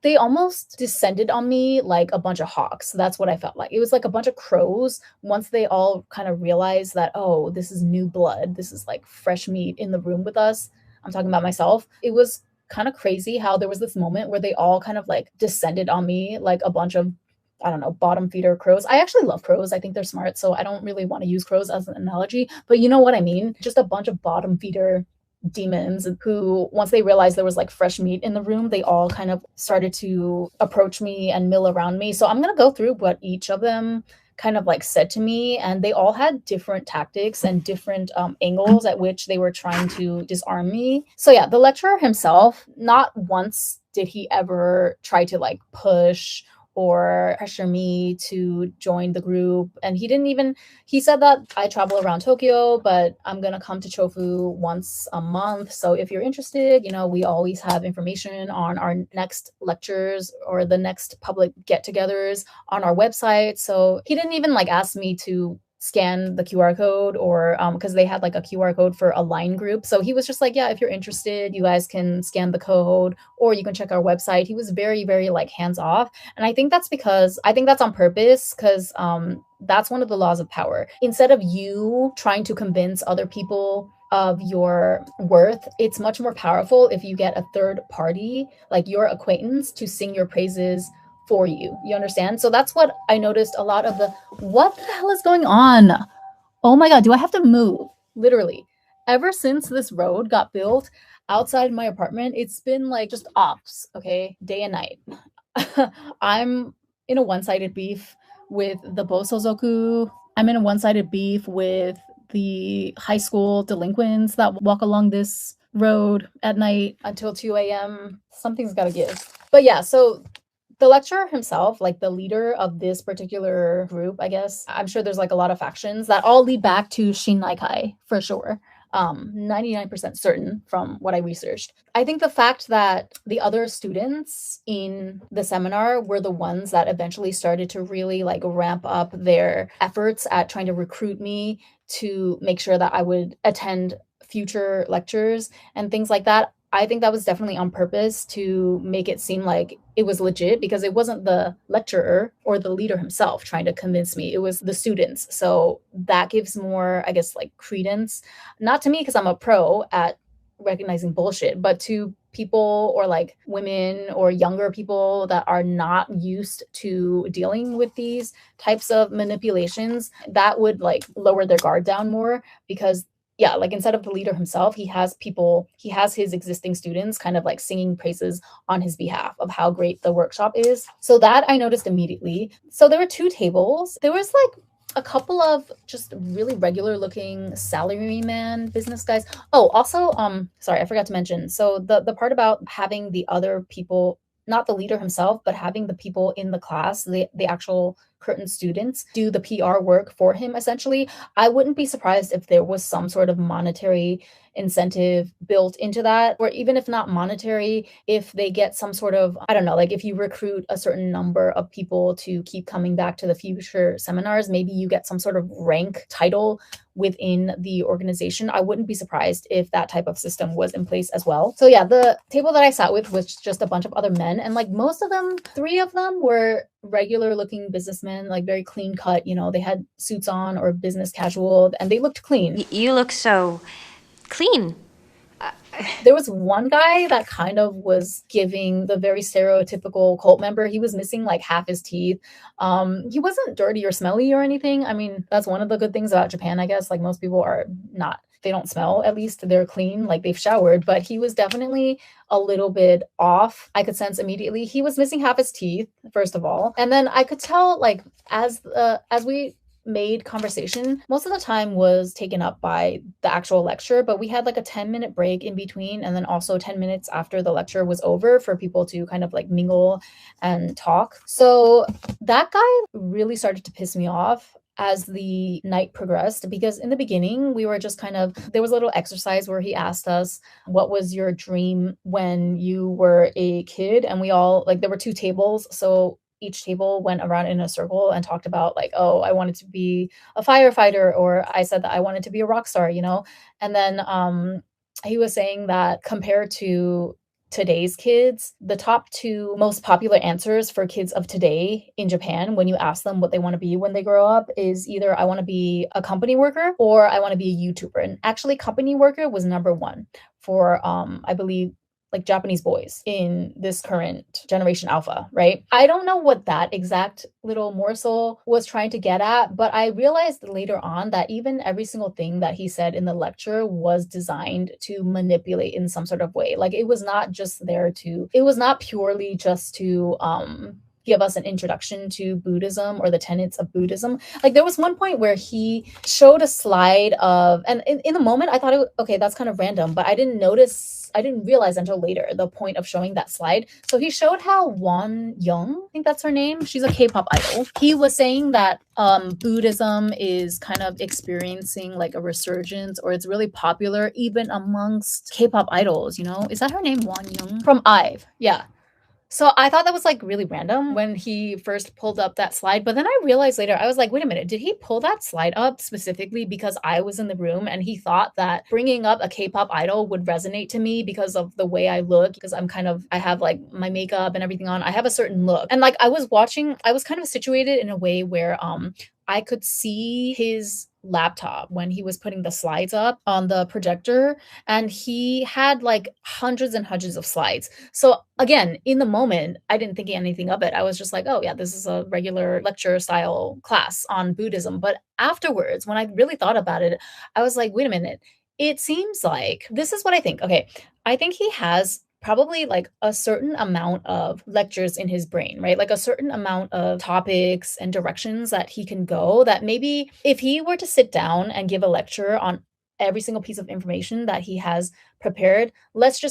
they almost descended on me like a bunch of hawks. That's what I felt like. It was like a bunch of crows once they all kind of realized that, oh, this is new blood. This is like fresh meat in the room with us. I'm talking about myself. It was kind of crazy how there was this moment where they all kind of like descended on me like a bunch of, I don't know, bottom feeder crows. I actually love crows. I think they're smart. So I don't really want to use crows as an analogy, but you know what I mean? Just a bunch of bottom feeder demons who, once they realized there was like fresh meat in the room, they all kind of started to approach me and mill around me. So I'm going to go through what each of them kind of like said to me, and they all had different tactics and different angles at which they were trying to disarm me. So yeah, the lecturer himself, not once did he ever try to like push or pressure me to join the group. And he said that I travel around Tokyo, but I'm going to come to Chofu once a month. So if you're interested, we always have information on our next lectures or the next public get-togethers on our website. So he didn't even like ask me to scan the QR code, or because they had like a QR code for a line group. So he was just like, yeah, if you're interested, you guys can scan the code or you can check our website. He was very, very like hands off. And I think that's on purpose because that's one of the laws of power. Instead of you trying to convince other people of your worth, it's much more powerful if you get a third party, like your acquaintance, to sing your praises for you. You understand? So that's what I noticed a lot of the what the hell is going on? Oh my god, do I have to move? Literally. Ever since this road got built outside my apartment, it's been like just ops, okay? Day and night. I'm in a one-sided beef with the Bosozoku. I'm in a one-sided beef with the high school delinquents that walk along this road at night until 2 a.m. Something's got to give. But yeah, so the lecturer himself, like the leader of this particular group, I guess, I'm sure there's like a lot of factions that all lead back to Shinrankai for sure. 99% certain from what I researched. I think the fact that the other students in the seminar were the ones that eventually started to really like ramp up their efforts at trying to recruit me to make sure that I would attend future lectures and things like that. I think that was definitely on purpose to make it seem like it was legit, because it wasn't the lecturer or the leader himself trying to convince me. It was the students. So that gives more, I guess, like credence, not to me because I'm a pro at recognizing bullshit, but to people or like women or younger people that are not used to dealing with these types of manipulations, that would like lower their guard down more, because yeah, like instead of the leader himself, he has his existing students kind of like singing praises on his behalf of how great the workshop is. So that I noticed immediately. So there were two tables. There was like a couple of just really regular looking salaryman business guys. Oh, also, sorry, I forgot to mention. So the part about having the other people, not the leader himself, but having the people in the class, the actual current students, do the PR work for him essentially. I wouldn't be surprised if there was some sort of monetary incentive built into that, or even if not monetary, if they get some sort of, I don't know, like if you recruit a certain number of people to keep coming back to the future seminars, maybe you get some sort of rank title within the organization. I wouldn't be surprised if that type of system was in place as well. So yeah, the table that I sat with was just a bunch of other men, and like most of them, three of them were regular looking businessmen, like very clean cut, you know, they had suits on or business casual, and they looked clean. You look so clean. There was one guy that kind of was giving the very stereotypical cult member. He was missing like half his teeth. He wasn't dirty or smelly or anything. I mean, that's one of the good things about Japan, I guess. Like most people are not, they don't smell, at least they're clean, like they've showered, but he was definitely a little bit off. I could sense immediately he was missing half his teeth, first of all. And then I could tell, like, as we made conversation, most of the time was taken up by the actual lecture, but we had like a 10-minute break in between, and then also 10 minutes after the lecture was over for people to kind of like mingle and talk. So that guy really started to piss me off as the night progressed, because in the beginning we were just kind of, there was a little exercise where he asked us, what was your dream when you were a kid? And we all, like, there were two tables, so each table went around in a circle and talked about like, oh, I wanted to be a firefighter, or I said that I wanted to be a rock star, you know. And then he was saying that compared to today's kids, the top two most popular answers for kids of today in Japan, when you ask them what they want to be when they grow up, is either I want to be a company worker or I want to be a YouTuber. And actually company worker was number one for I believe like Japanese boys in this current generation alpha, right? I don't know what that exact little morsel was trying to get at, but I realized later on that even every single thing that he said in the lecture was designed to manipulate in some sort of way. Like it was not just there to, it was not purely just to give us an introduction to Buddhism or the tenets of Buddhism. Like there was one point where he showed a slide of, and in the moment I thought, okay, that's kind of random, but I didn't realize until later the point of showing that slide. So he showed how Won Young, I think that's her name, she's a K-pop idol. He was saying that Buddhism is kind of experiencing like a resurgence, or it's really popular even amongst K-pop idols, you know? Is that her name, Won Young? From IVE, yeah. So I thought that was like really random when he first pulled up that slide. But then I realized later, I was like, wait a minute, did he pull that slide up specifically because I was in the room and he thought that bringing up a K pop idol would resonate to me because of the way I look? Because I have like my makeup and everything on. I have a certain look. And like I was kind of situated in a way where I could see his laptop when he was putting the slides up on the projector, and he had like hundreds and hundreds of slides. So again, in the moment, I didn't think anything of it. I was just like, oh yeah, this is a regular lecture style class on Buddhism. But afterwards, when I really thought about it, I was like, wait a minute. It seems like this is what I think. Okay. I think he has probably like a certain amount of lectures in his brain, right? Like a certain amount of topics and directions that he can go, that maybe if he were to sit down and give a lecture on every single piece of information that he has prepared, let's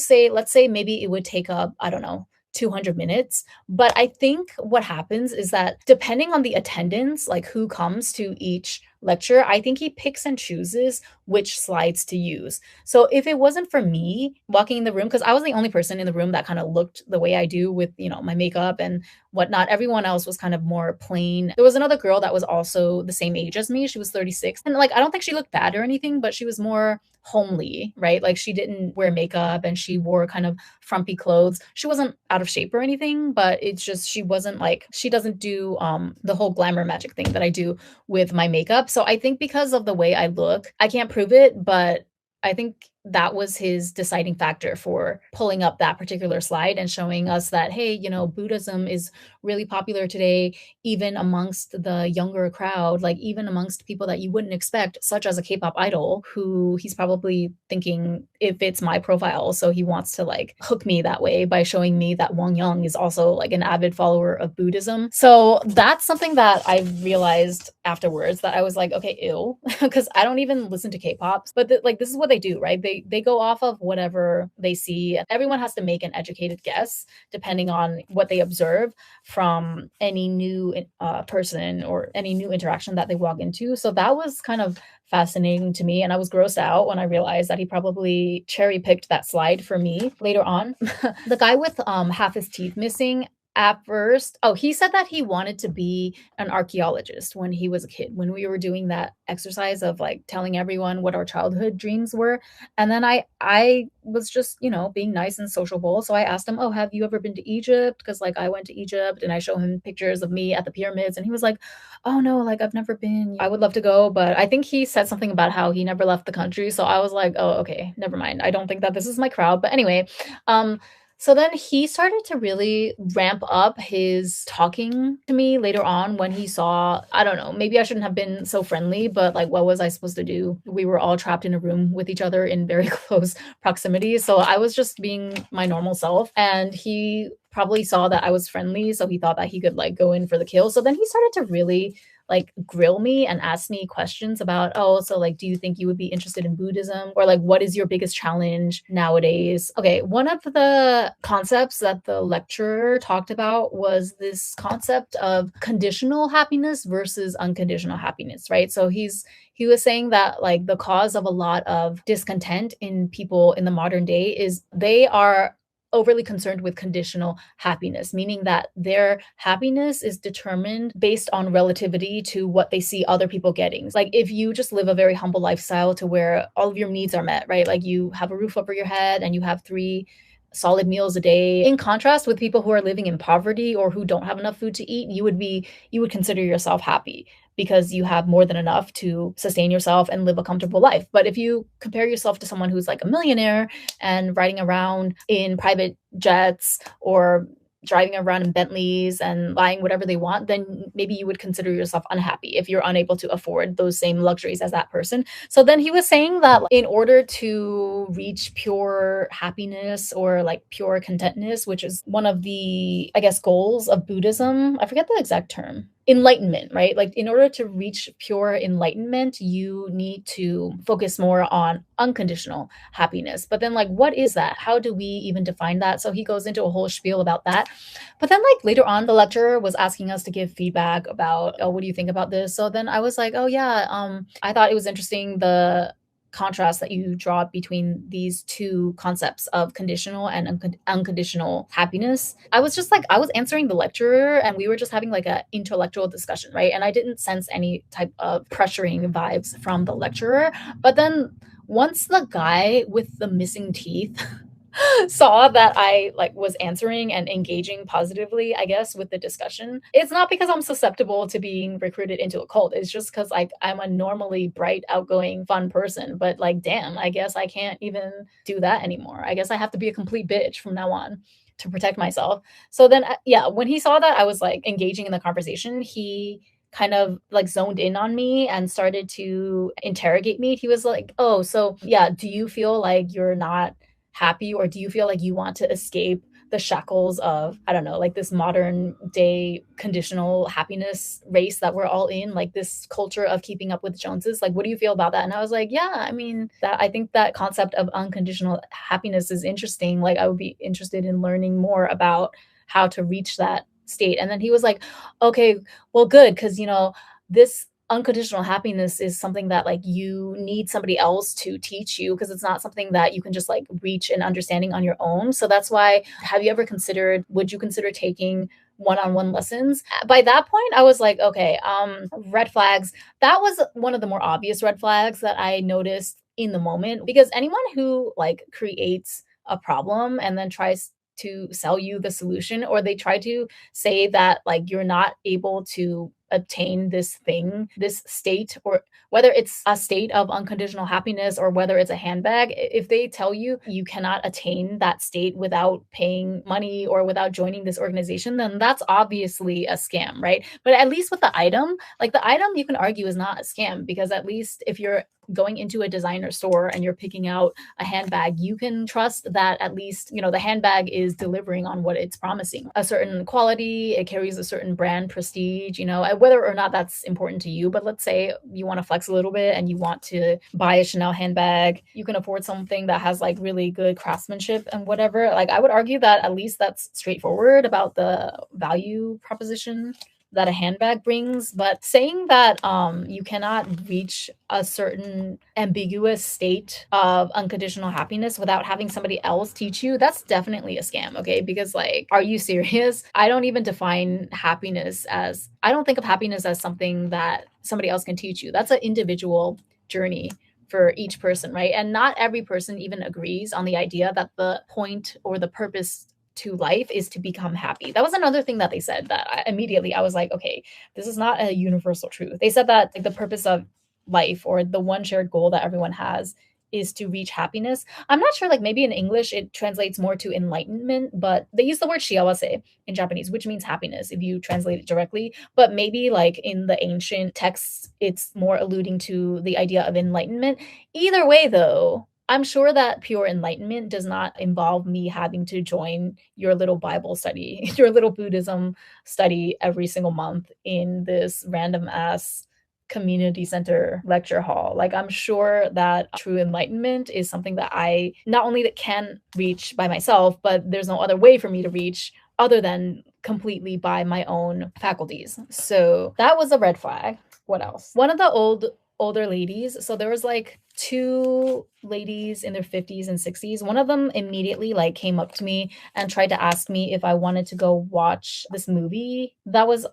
say maybe it would take up, I don't know, 200 minutes. But I think what happens is that depending on the attendance, like who comes to each lecture, I think he picks and chooses which slides to use. So if it wasn't for me walking in the room, because I was the only person in the room that kind of looked the way I do with, my makeup and whatnot, everyone else was kind of more plain. There was another girl that was also the same age as me. She was 36. And like, I don't think she looked bad or anything, but she was more homely, right? Like she didn't wear makeup and she wore kind of frumpy clothes. She wasn't out of shape or anything, but it's just she wasn't like she doesn't do the whole glamour magic thing that I do with my makeup. So I think because of the way I look, I can't prove it, but I think that was his deciding factor for pulling up that particular slide and showing us that, hey, Buddhism is really popular today, even amongst the younger crowd, like even amongst people that you wouldn't expect, such as a K-pop idol, who he's probably thinking it fits my profile. So he wants to like hook me that way by showing me that Wang Young is also like an avid follower of Buddhism. So that's something that I realized afterwards, that I was like, okay, ew, because I don't even listen to K-pop, but like this is what they do, right? They go off of whatever they see. Everyone has to make an educated guess depending on what they observe from any new person or any new interaction that they walk into. So that was kind of fascinating to me, and I was grossed out when I realized that he probably cherry picked that slide for me later on. The guy with half his teeth missing, at first, he said that he wanted to be an archaeologist when he was a kid, when we were doing that exercise of like telling everyone what our childhood dreams were. And then I was just, being nice and sociable. So I asked him, oh, have you ever been to Egypt? Because like I went to Egypt, and I show him pictures of me at the pyramids, and he was like, oh no, like I've never been. I would love to go, but I think he said something about how he never left the country. So I was like, oh, okay, never mind. I don't think that this is my crowd. But anyway, so then he started to really ramp up his talking to me later on when he saw, I don't know, maybe I shouldn't have been so friendly, but like, what was I supposed to do? We were all trapped in a room with each other in very close proximity. So I was just being my normal self. And he probably saw that I was friendly. So he thought that he could like go in for the kill. So then he started to really like grill me and ask me questions about, oh, so like, do you think you would be interested in Buddhism? Or like, what is your biggest challenge nowadays? Okay, one of the concepts that the lecturer talked about was this concept of conditional happiness versus unconditional happiness, right? So he was saying that like the cause of a lot of discontent in people in the modern day is they are overly concerned with conditional happiness, meaning that their happiness is determined based on relativity to what they see other people getting. Like if you just live a very humble lifestyle to where all of your needs are met, right? Like you have a roof over your head and you have 3 solid meals a day. In contrast with people who are living in poverty or who don't have enough food to eat, you would consider yourself happy because you have more than enough to sustain yourself and live a comfortable life. But if you compare yourself to someone who's like a millionaire and riding around in private jets or driving around in Bentleys and buying whatever they want, then maybe you would consider yourself unhappy if you're unable to afford those same luxuries as that person. So then he was saying that in order to reach pure happiness or like pure contentness, which is one of the, I guess, goals of Buddhism, I forget the exact term, enlightenment, right? Like in order to reach pure enlightenment, you need to focus more on unconditional happiness. But then like, what is that? How do we even define that? So he goes into a whole spiel about that. But then like later on, the lecturer was asking us to give feedback about, oh, what do you think about this? So then I was like, oh yeah, I thought it was interesting, contrast that you draw between these two concepts of conditional and unconditional happiness. I was just like, I was answering the lecturer and we were just having like an intellectual discussion, right? And I didn't sense any type of pressuring vibes from the lecturer. But then once the guy with the missing teeth saw that I like was answering and engaging positively, I guess, with the discussion. It's not because I'm susceptible to being recruited into a cult. It's just because like I'm a normally bright, outgoing, fun person. But like, damn, I guess I can't even do that anymore. I guess I have to be a complete bitch from now on to protect myself. So then, yeah, when he saw that I was like engaging in the conversation, he kind of like zoned in on me and started to interrogate me. He was like, "Oh, so yeah, do you feel like you're not happy, or do you feel like you want to escape the shackles of, I don't know, like this modern day conditional happiness race that we're all in, like this culture of keeping up with Joneses? Like, what do you feel about that?" And I was like, yeah, I mean, that I think that concept of unconditional happiness is interesting. Like, I would be interested in learning more about how to reach that state. And then he was like, okay, well, good, because this unconditional happiness is something that like you need somebody else to teach you, because it's not something that you can just like reach an understanding on your own. So that's why, would you consider taking one-on-one lessons? By that point I was like, okay, red flags. That was one of the more obvious red flags that I noticed in the moment, because anyone who like creates a problem and then tries to sell you the solution, or they try to say that like you're not able to obtain this thing, this state, or whether it's a state of unconditional happiness or whether it's a handbag, if they tell you you cannot attain that state without paying money or without joining this organization, then that's obviously a scam, right? But at least with the item, like the item you can argue is not a scam, because at least if you're going into a designer store and you're picking out a handbag, you can trust that at least, the handbag is delivering on what it's promising. A certain quality, it carries a certain brand prestige, whether or not that's important to you. But let's say you want to flex a little bit and you want to buy a Chanel handbag, you can afford something that has like really good craftsmanship and whatever. Like, I would argue that at least that's straightforward about the value proposition that a handbag brings. But saying that you cannot reach a certain ambiguous state of unconditional happiness without having somebody else teach you, that's definitely a scam, okay? Because like, are you serious? I don't even define happiness as, I don't think of happiness as something that somebody else can teach you. That's an individual journey for each person, right? And not every person even agrees on the idea that the point or the purpose to life is to become happy. That was another thing that they said that I was like, okay, this is not a universal truth. They said that like the purpose of life, or the one shared goal that everyone has, is to reach happiness. I'm not sure, like maybe in English it translates more to enlightenment, but they use the word shiawase in Japanese, which means happiness if you translate it directly. But maybe like in the ancient texts, it's more alluding to the idea of enlightenment. Either way though, I'm sure that pure enlightenment does not involve me having to join your little Bible study, your little Buddhism study every single month in this random ass community center lecture hall. Like, I'm sure that true enlightenment is something that I not only that can reach by myself, but there's no other way for me to reach other than completely by my own faculties. So that was a red flag. What else? One of the older ladies, so there was like two ladies in their 50s and 60s. One of them immediately like came up to me and tried to ask me if I wanted to go watch this movie that was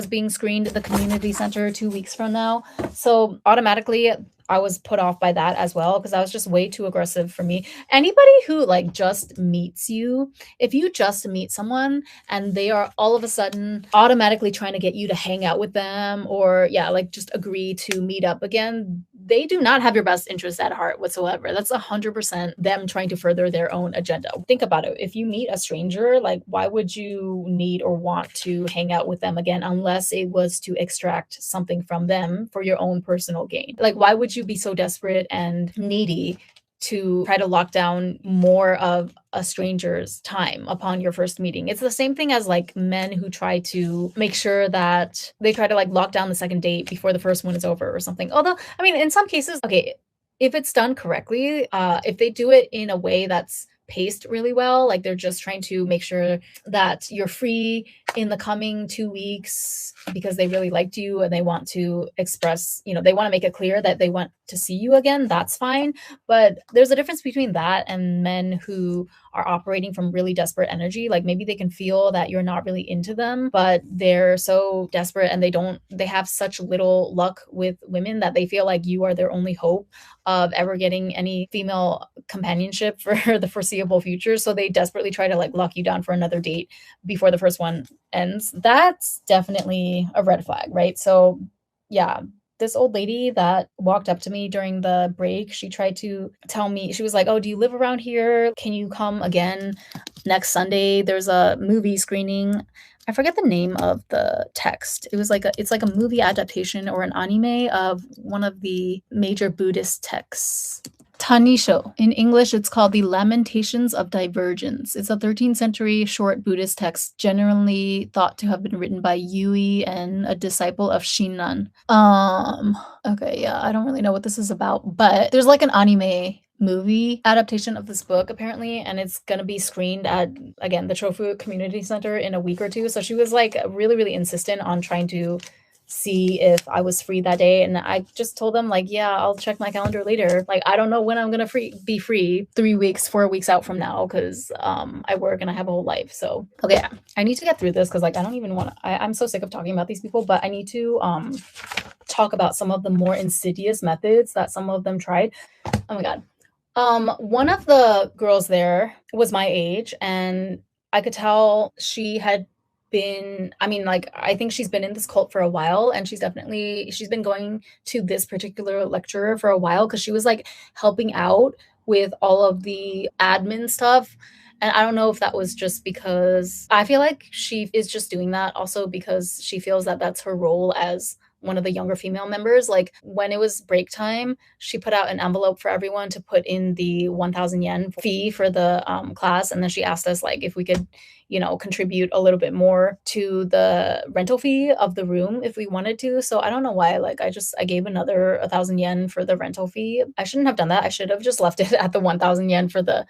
being screened at the community center 2 weeks from now. So automatically I was put off by that as well, because I was just way too aggressive for me. Anybody who like just meets you, if you just meet someone and they are all of a sudden automatically trying to get you to hang out with them, or like just agree to meet up again, they do not have your best interest at heart whatsoever. That's 100% them trying to further their own agenda. Think about it. If you meet a stranger, like, why would you need or want to hang out with them again unless it was to extract something from them for your own personal gain? Like, why would you be so desperate and needy to try to lock down more of a stranger's time upon your first meeting? It's the same thing as like men who try to make sure that they try to like lock down the second date before the first one is over or something. Although, I mean, in some cases, okay, if it's done correctly, if they do it in a way that's paced really well. Like they're just trying to make sure that you're free in the coming 2 weeks because they really liked you and they want to express, they want to make it clear that they want to see you again. That's fine. But there's a difference between that and men who are operating from really desperate energy. Like maybe they can feel that you're not really into them, but they're so desperate and they have such little luck with women that they feel like you are their only hope of ever getting any female companionship for the foreseeable future. So they desperately try to like lock you down for another date before the first one ends. That's definitely a red flag, right? So yeah, this old lady that walked up to me during the break, she tried to tell me, she was like, oh, do you live around here? Can you come again next Sunday? There's a movie screening. I forget the name of the text. It's like a movie adaptation or an anime of one of the major Buddhist texts. Tanisho. In English, it's called The Lamentations of Divergence. It's a 13th century short Buddhist text generally thought to have been written by Yui and a disciple of Shinran. Okay, yeah, I don't really know what this is about, but there's like an anime movie adaptation of this book apparently, and it's gonna be screened at, again, the Trofu Community Center in a week or two. So she was like really, really insistent on trying to see if I was free that day. And I just told them like, yeah, I'll check my calendar later. Like, I don't know when I'm going to be free 3 weeks, 4 weeks out from now. Cause, I work and I have a whole life. So, okay. I need to get through this. Cause like, I don't even want to, I'm so sick of talking about these people, but I need to, talk about some of the more insidious methods that some of them tried. Oh my God. One of the girls there was my age, and I could tell she had been, I think she's been in this cult for a while, and she's been going to this particular lecturer for a while because she was like helping out with all of the admin stuff. And I don't know if that was just because I feel like she is just doing that also because she feels that that's her role as one of the younger female members. Like when it was break time, she put out an envelope for everyone to put in the 1,000 yen fee for the class. And then she asked us like if we could, contribute a little bit more to the rental fee of the room if we wanted to. So I don't know why, like I gave another 1,000 yen for the rental fee. I shouldn't have done that. I should have just left it at the 1,000 yen for the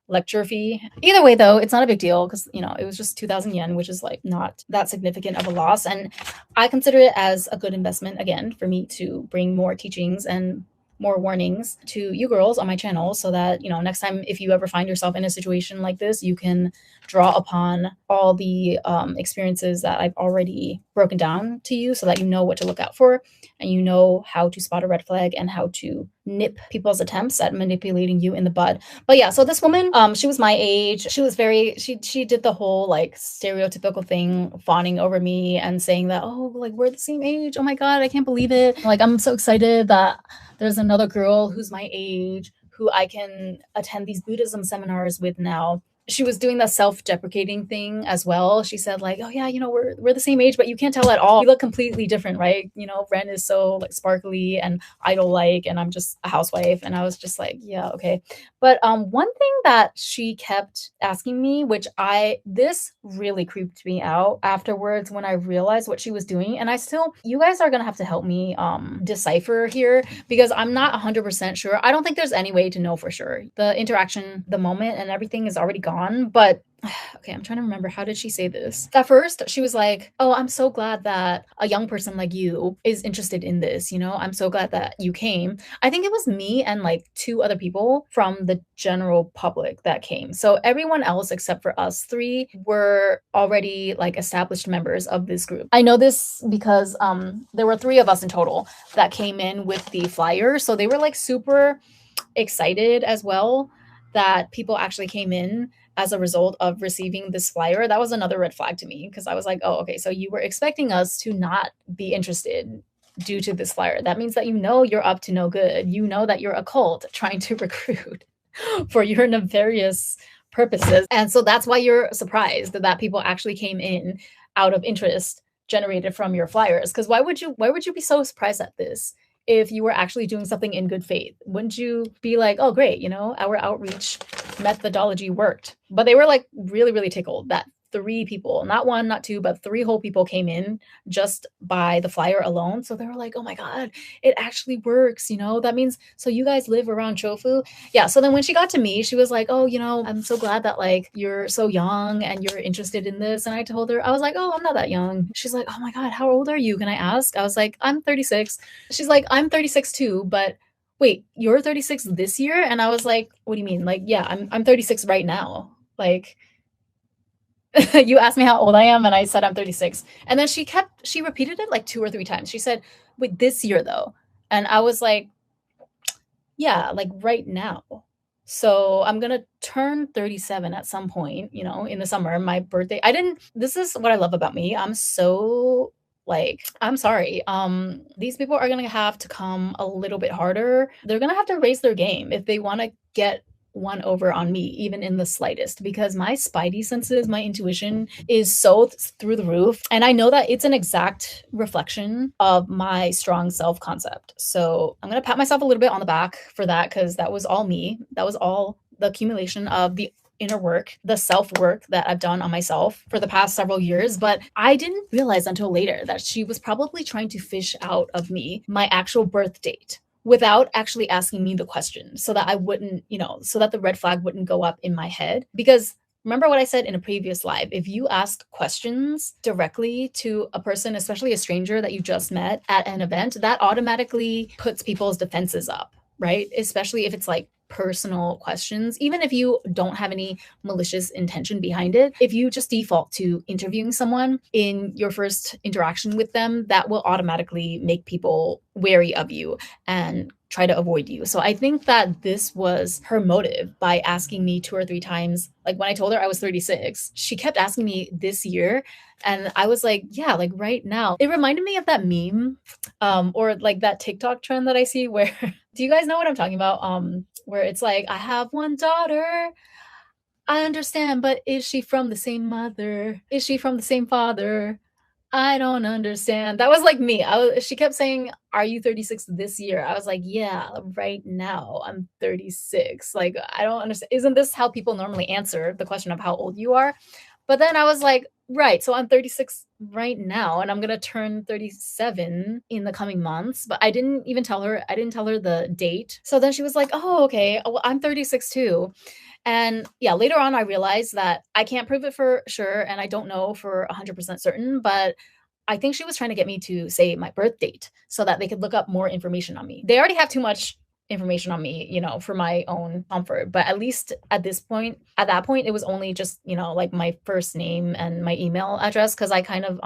lecture fee. Either way though, it's not a big deal because it was just 2,000 yen, which is like not that significant of a loss, and I consider it as a good investment again for me to bring more teachings and more warnings to you girls on my channel so that next time if you ever find yourself in a situation like this, you can draw upon all the experiences that I've already broken down to you so that you know what to look out for and you know how to spot a red flag and how to nip people's attempts at manipulating you in the bud. But yeah, so this woman, she was my age. She was she did the whole like stereotypical thing, fawning over me and saying that, oh, like we're the same age. Oh my God, I can't believe it. Like, I'm so excited that there's another girl who's my age who I can attend these Buddhism seminars with now. She was doing the self-deprecating thing as well. She said like, oh yeah, we're the same age, but you can't tell at all. We look completely different, right? Ren is so like sparkly and idol-like, and I'm just a housewife. And I was just like, yeah, okay. But one thing that she kept asking me, which this really creeped me out afterwards when I realized what she was doing. And you guys are gonna have to help me decipher here because I'm not 100% sure. I don't think there's any way to know for sure. The interaction, the moment, and everything is already gone. But okay, I'm trying to remember, how did she say this? At first, she was like, oh, I'm so glad that a young person like you is interested in this. I'm so glad that you came. I think it was me and like 2 other people from the general public that came. So everyone else except for us 3 were already like established members of this group. I know this because there were 3 of us in total that came in with the flyer. So they were like super excited as well that people actually came in as a result of receiving this flyer. That was another red flag to me because I was like, oh, okay, so you were expecting us to not be interested due to this flyer. That means that you're up to no good. You know that you're a cult trying to recruit for your nefarious purposes. And so that's why you're surprised that people actually came in out of interest generated from your flyers. Because why would you be so surprised at this? If you were actually doing something in good faith, wouldn't you be like, oh, great, our outreach methodology worked? But they were like really, really tickled that 3 people, not 1, not 2, but 3 whole people came in just by the flyer alone. So they were like, "Oh my god, it actually works, you know? That means so you guys live around Chofu?" Yeah, so then when she got to me, she was like, "Oh, you know, I'm so glad that like you're so young and you're interested in this." And I told her, I was like, "Oh, I'm not that young." She's like, "Oh my god, how old are you? Can I ask?" I was like, "I'm 36." She's like, "I'm 36 too, but wait, you're 36 this year?" And I was like, "What do you mean?" Like, "Yeah, I'm 36 right now." Like, you asked me how old I am and I said I'm 36. And then she repeated it like 2 or 3 times. She said, "Wait, this year though." And I was like, "Yeah, like right now." So I'm gonna turn 37 at some point, you know, in the summer, my birthday. I didn't This is what I love about me. I'm so like, I'm sorry. These people are gonna have to come a little bit harder. They're gonna have to raise their game if they want to get one over on me, even in the slightest, because my spidey senses, my intuition is so through the roof. And I know that it's an exact reflection of my strong self concept. So I'm going to pat myself a little bit on the back for that, because that was all me. That was all the accumulation of the inner work, the self work that I've done on myself for the past several years. But I didn't realize until later that she was probably trying to fish out of me my actual birth date without actually asking me the question, so that I wouldn't, you know, so that the red flag wouldn't go up in my head. Because remember what I said in a previous live, if you ask questions directly to a person, especially a stranger that you just met at an event, that automatically puts people's defenses up, right? Especially if it's like personal questions, even if you don't have any malicious intention behind it. If you just default to interviewing someone in your first interaction with them, that will automatically make people wary of you and try to avoid you. So I think that this was her motive by asking me 2 or 3 times. Like when I told her I was 36, she kept asking me this year. And I was like, yeah, like right now. It reminded me of that meme, or like that TikTok trend that I see where, do you guys know what I'm talking about? Where it's like, I have one daughter. I understand, but is she from the same mother? Is she from the same father? I don't understand. That was like me. She kept saying, "Are you 36 this year?" I was like, "Yeah, right now I'm 36." Like, I don't understand. Isn't this how people normally answer the question of how old you are? But then I was like, right, so I'm 36 right now and I'm going to turn 37 in the coming months, but I didn't even tell her. I didn't tell her the date. So then she was like, "Oh, okay. Well, I'm 36 too." And yeah, later on, I realized that I can't prove it for sure. And I don't know for 100% certain, but I think she was trying to get me to say my birth date so that they could look up more information on me. They already have too much information on me, you know, for my own comfort. But at least at this point, at that point, it was only just, you know, like my first name and my email address. Cause I kind of,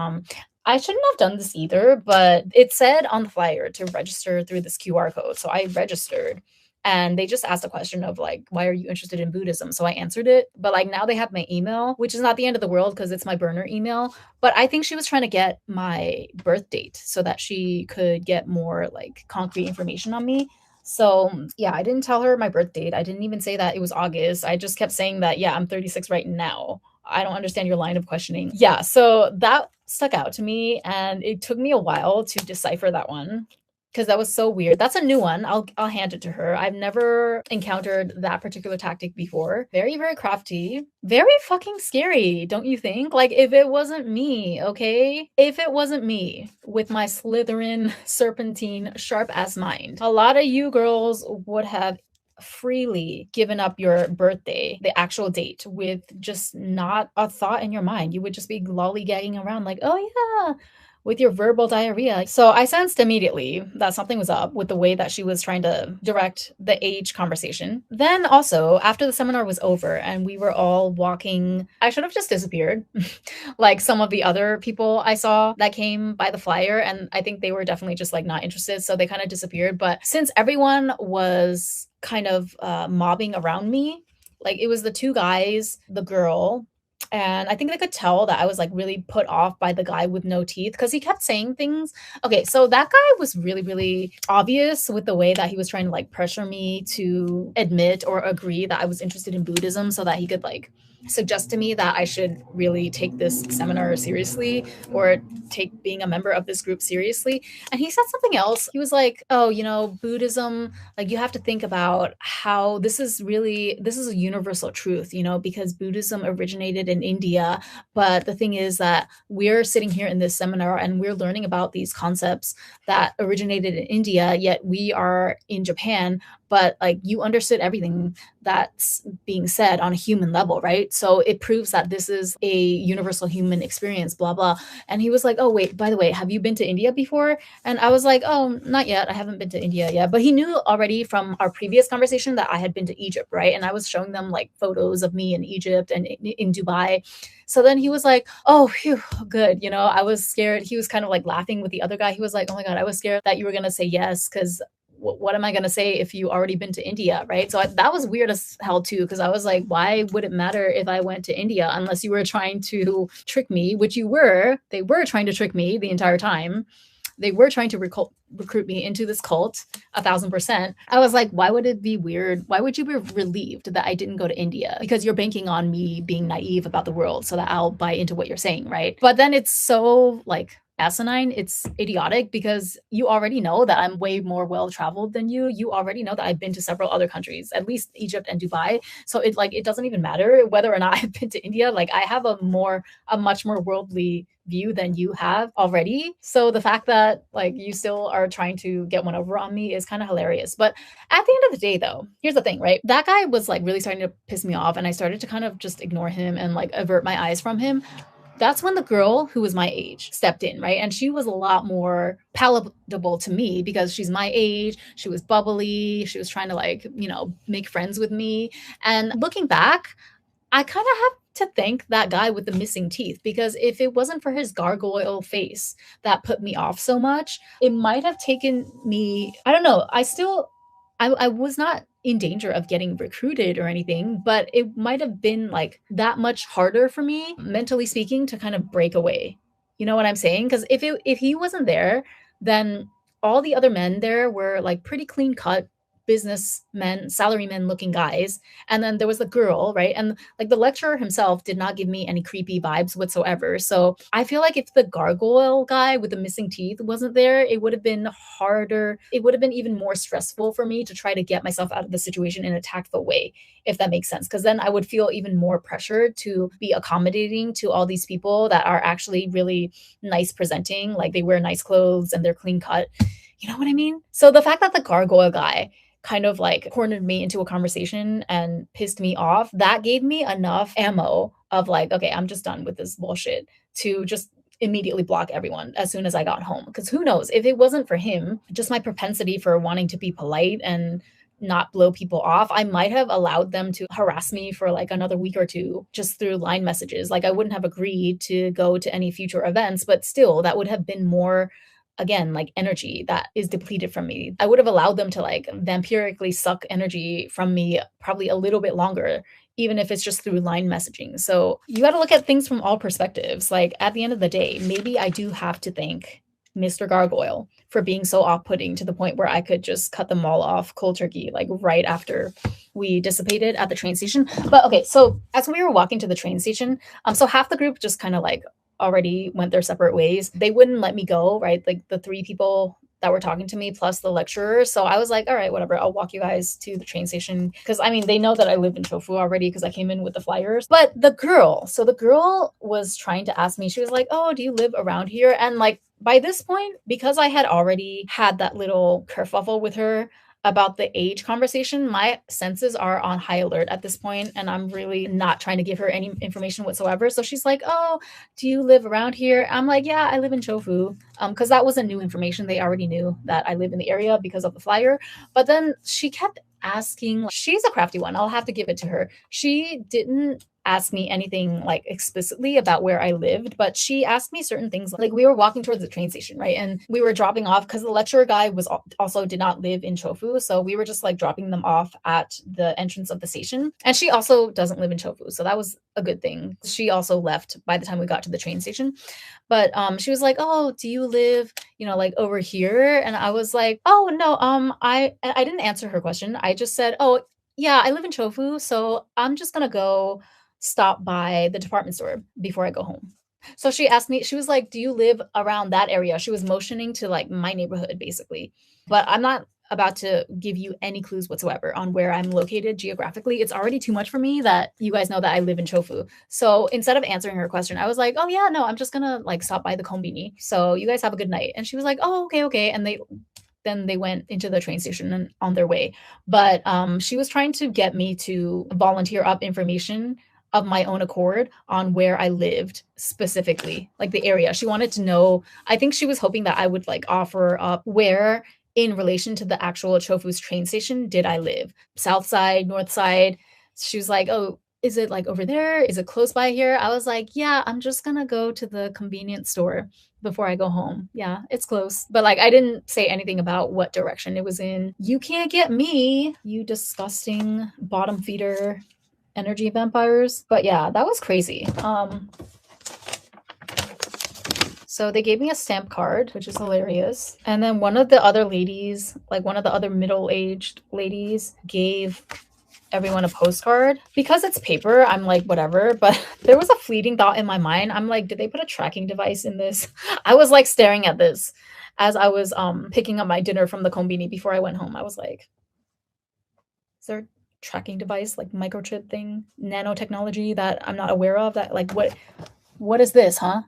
I shouldn't have done this either, but it said on the flyer to register through this QR code. So I registered. And they just asked a question of like, "Why are you interested in Buddhism?" So I answered it. But like now they have my email, which is not the end of the world because it's my burner email. But I think she was trying to get my birth date so that she could get more like concrete information on me. So yeah, I didn't tell her my birth date. I didn't even say that it was August. I just kept saying that, yeah, I'm 36 right now. I don't understand your line of questioning. Yeah, so that stuck out to me and it took me a while to decipher that one because that was so weird. That's a new one. I'll hand it to her. I've never encountered that particular tactic before. Very, very crafty. Very fucking scary, don't you think? Like if it wasn't me, okay? If it wasn't me with my Slytherin serpentine sharp ass mind, a lot of you girls would have freely given up your birthday, the actual date, with just not a thought in your mind. You would just be lollygagging around like, "Oh yeah," with your verbal diarrhea. So I sensed immediately that something was up with the way that she was trying to direct the age conversation. Then also, after the seminar was over and we were all walking, I should have just disappeared. Like some of the other people I saw that came by the flyer, and I think they were definitely just like not interested, so they kind of disappeared. But since everyone was kind of mobbing around me, like it was the 2 guys, the girl, and I think they could tell that I was like really put off by the guy with no teeth because he kept saying things. Okay, so that guy was really, really obvious with the way that he was trying to like pressure me to admit or agree that I was interested in Buddhism so that he could like suggest to me that I should really take this seminar seriously or take being a member of this group seriously. And he said something else. He was like, "Oh, Buddhism, like you have to think about how this is a universal truth, because Buddhism originated in India, but the thing is that we're sitting here in this seminar and we're learning about these concepts that originated in India, yet we are in Japan, but like you understood everything that's being said on a human level, right? So it proves that this is a universal human experience, blah, blah." And he was like, "Oh, wait, by the way, have you been to India before?" And I was like, "Oh, not yet. I haven't been to India yet." But he knew already from our previous conversation that I had been to Egypt, right? And I was showing them like photos of me in Egypt and in Dubai. So then he was like, "Oh, phew, good." I was scared. He was kind of like laughing with the other guy. He was like, "Oh my God, I was scared that you were going to say yes because what am I going to say if you already been to India?" Right. So that was weird as hell too, because I was like, why would it matter if I went to India unless you were trying to trick me, which you were. They were trying to trick me the entire time. They were trying to recruit me into this cult 1,000%. I was like, why would it be weird? Why would you be relieved that I didn't go to India? Because you're banking on me being naive about the world so that I'll buy into what you're saying, right? But then it's so like asinine, it's idiotic, because you already know that I'm way more well traveled than you. You already know that I've been to several other countries, at least Egypt and Dubai. So it doesn't even matter whether or not I've been to India. Like I have a much more worldly view than you have already. So the fact that like you still are trying to get one over on me is kind of hilarious. But at the end of the day though, here's the thing, right? That guy was like really starting to piss me off, and I started to kind of just ignore him and like avert my eyes from him. That's when the girl who was my age stepped in, right? And she was a lot more palatable to me because she's my age. She was bubbly. She was trying to like, make friends with me. And looking back, I kind of have to thank that guy with the missing teeth, because if it wasn't for his gargoyle face that put me off so much, it might have taken me, I don't know. I was not in danger of getting recruited or anything, but it might have been like that much harder for me, mentally speaking, to kind of break away. You know what I'm saying? Because if he wasn't there, then all the other men there were like pretty clean cut businessmen, salarymen looking guys. And then there was the girl, right? And like the lecturer himself did not give me any creepy vibes whatsoever. So I feel like if the gargoyle guy with the missing teeth wasn't there, it would have been harder. It would have been even more stressful for me to try to get myself out of the situation in a tactful way, if that makes sense. Because then I would feel even more pressured to be accommodating to all these people that are actually really nice presenting, like they wear nice clothes and they're clean cut. You know what I mean? So the fact that the gargoyle guy kind of like cornered me into a conversation and pissed me off, that gave me enough ammo of like, okay, I'm just done with this bullshit, to just immediately block everyone as soon as I got home. Because who knows, if it wasn't for him, just my propensity for wanting to be polite and not blow people off, I might have allowed them to harass me for like another week or two just through line messages. Like I wouldn't have agreed to go to any future events, but still that would have been more, again, like energy that is depleted from me. I would have allowed them to like vampirically suck energy from me probably a little bit longer, even if it's just through line messaging. So you got to look at things from all perspectives. Like at the end of the day, maybe I do have to thank Mr. Gargoyle for being so off-putting to the point where I could just cut them all off cold turkey, like right after we dissipated at the train station. But okay, so as we were walking to the train station, so half the group just kind of like already went their separate ways. They wouldn't let me go, right? Like the three people that were talking to me plus the lecturer. So I was like, all right, whatever. I'll walk you guys to the train station. Because I mean, they know that I live in Chofu already because I came in with the flyers. But the girl was trying to ask me, she was like, "Oh, do you live around here?" And like by this point, because I had already had that little kerfuffle with her about the age conversation, my senses are on high alert at this point, and I'm really not trying to give her any information whatsoever. So she's like, "Oh, do you live around here?" I'm like, "Yeah, I live in Chofu," because that wasn't new information. They already knew that I live in the area because of the flyer. But then she kept asking, she's a crafty one, I'll have to give it to her. She didn't ask me anything like explicitly about where I lived, but she asked me certain things. Like we were walking towards the train station, right? And we were dropping off because the lecturer guy was also did not live in Chofu. So we were just like dropping them off at the entrance of the station. And she also doesn't live in Chofu. So that was a good thing. She also left by the time we got to the train station. But she was like, "Oh, do you live, like over here?" And I was like, "Oh, no, I didn't answer her question. I just said, "Oh, yeah, I live in Chofu, so I'm just gonna go stop by the department store before I go home. So she asked me, she was like, do you live around that area? She was motioning to like my neighborhood basically. But I'm not about to give you any clues whatsoever on where I'm located geographically. It's already too much for me that you guys know that I live in Chofu. So instead of answering her question, I was like, oh yeah, no, I'm just gonna like stop by the kombini. So you guys have a good night. And she was like, oh, okay, okay. And then they went into the train station and on their way. But she was trying to get me to volunteer up information of my own accord on where I lived specifically, like the area. She wanted to know, I think she was hoping that I would like offer up where in relation to the actual Chofu's train station did I live? South side, north side. She was like, "Oh, is it like over there? Is it close by here?" I was like, "Yeah, I'm just gonna go to the convenience store before I go home. Yeah, it's close." But like I didn't say anything about what direction it was in. You can't get me, you disgusting bottom feeder energy vampires. But yeah, that was crazy. So they gave me a stamp card, which is hilarious. And then one of the other ladies, like one of the other middle-aged ladies, gave everyone a postcard. Because it's paper, I'm like, whatever. But there was a fleeting thought in my mind. I'm like, did they put a tracking device in this? I was like staring at this as I was picking up my dinner from the kombini before I went home. I was like, is there a tracking device, like microchip thing, nanotechnology that I'm not aware of? That like what is this, huh?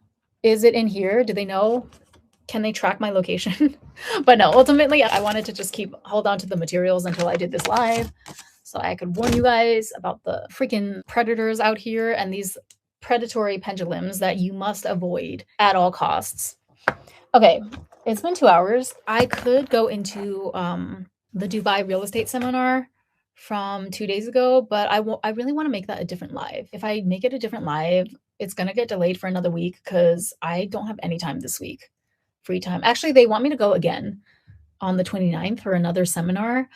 Is it in here? Do they know? Can they track my location? But no, ultimately, I wanted to just hold on to the materials until I did this live so I could warn you guys about the freaking predators out here and these predatory pendulums that you must avoid at all costs. Okay, it's been 2 hours. I could go into the Dubai real estate seminar from 2 days ago, but I really want to make that a different live. If I make it a different live, it's going to get delayed for another week because I don't have any time this week. Free time. Actually, they want me to go again on the 29th for another seminar,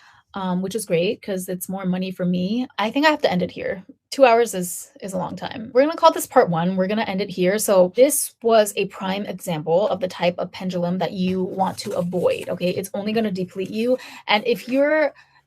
which is great because it's more money for me. I think I have to end it here. 2 hours is a long time. We're going to call this part 1. We're going to end it here. So this was a prime example of the type of pendulum that you want to avoid. Okay, it's only going to deplete you. And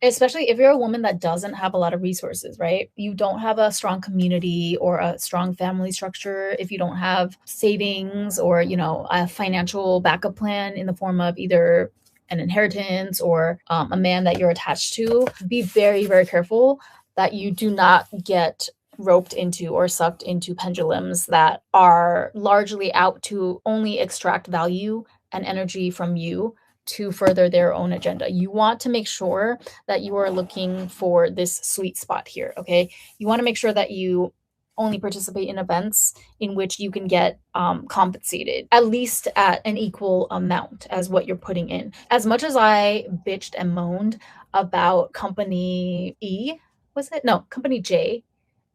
especially if you're a woman that doesn't have a lot of resources, right? You don't have a strong community or a strong family structure. If you don't have savings or, a financial backup plan in the form of either an inheritance or a man that you're attached to, be very, very careful that you do not get roped into or sucked into pendulums that are largely out to only extract value and energy from you to further their own agenda. You want to make sure that you are looking for this sweet spot here, okay? You want to make sure that you only participate in events in which you can get compensated, at least at an equal amount as what you're putting in. As much as I bitched and moaned about Company E, was it? No, Company J,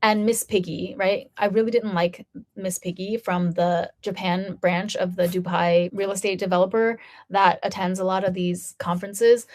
and Miss Piggy, right? I really didn't like Miss Piggy from the Japan branch of the Dubai real estate developer that attends a lot of these conferences.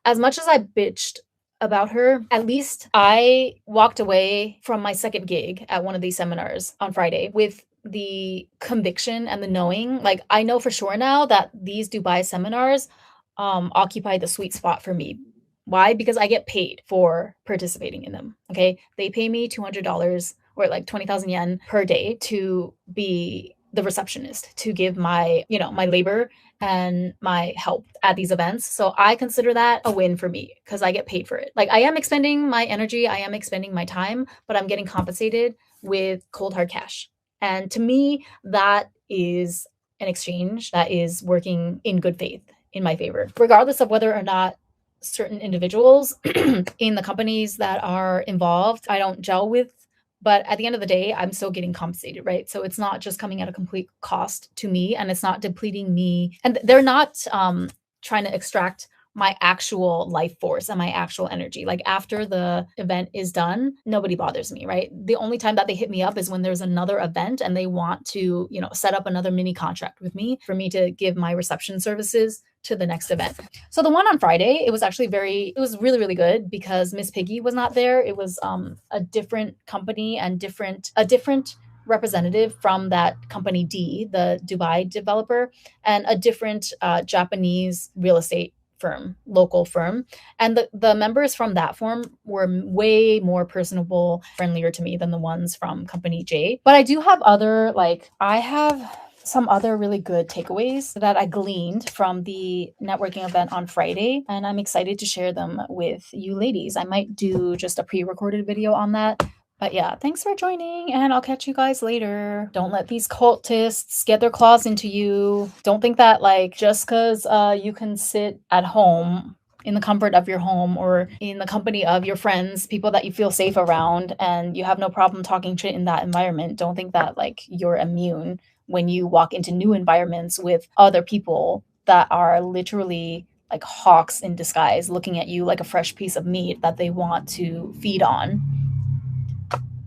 As much as I bitched about her, at least I walked away from my second gig at one of these seminars on Friday with the conviction and the knowing, like I know for sure now that these Dubai seminars occupy the sweet spot for me. Why? Because I get paid for participating in them. Okay. They pay me $200 or like 20,000 yen per day to be the receptionist, to give my labor and my help at these events. So I consider that a win for me because I get paid for it. Like I am expending my energy, I am expending my time, but I'm getting compensated with cold hard cash. And to me, that is an exchange that is working in good faith in my favor, regardless of whether or not certain individuals in the companies that are involved I don't gel with. But at the end of the day, I'm still getting compensated, right? So it's not just coming at a complete cost to me and it's not depleting me. And they're not trying to extract my actual life force and my actual energy. Like after the event is done, nobody bothers me, right? The only time that they hit me up is when there's another event and they want to, set up another mini contract with me for me to give my reception services to the next event. So the one on Friday, it was really, really good because Miss Piggy was not there. It was a different company and a different representative from that company D, the Dubai developer, and a different Japanese real estate firm, local firm. And the members from that firm were way more personable, friendlier to me than the ones from company J. But I do have other, like, I have some other really good takeaways that I gleaned from the networking event on Friday, and I'm excited to share them with you ladies. I might do just a pre-recorded video on that. But yeah, thanks for joining, and I'll catch you guys later. Don't let these cultists get their claws into you. Don't think that, like, just because you can sit at home in the comfort of your home or in the company of your friends, people that you feel safe around, and you have no problem talking shit in that environment, don't think that, like, you're immune when you walk into new environments with other people that are literally like hawks in disguise, looking at you like a fresh piece of meat that they want to feed on,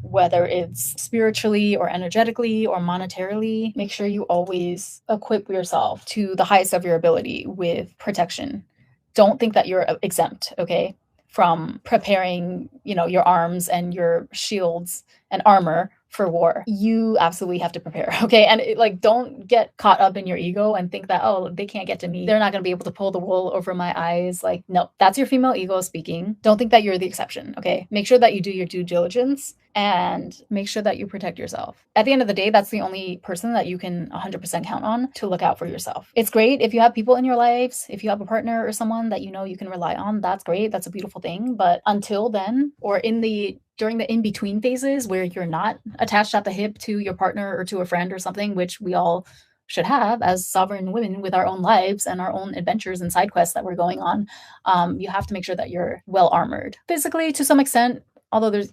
whether it's spiritually or energetically or monetarily. Make sure you always equip yourself to the highest of your ability with protection. Don't think that you're exempt, okay, from preparing, your arms and your shields and armor for war. You absolutely have to prepare, okay? And don't get caught up in your ego and think that, oh, they can't get to me. They're not going to be able to pull the wool over my eyes. Like, no, that's your female ego speaking. Don't think that you're the exception, okay? Make sure that you do your due diligence and make sure that you protect yourself. At the end of the day, that's the only person that you can 100% count on to look out for yourself. It's great if you have people in your lives, if you have a partner or someone that you can rely on, that's great. That's a beautiful thing. But until then, or during the in-between phases where you're not attached at the hip to your partner or to a friend or something, which we all should have as sovereign women with our own lives and our own adventures and side quests that we're going on, you have to make sure that you're well armored physically to some extent. Although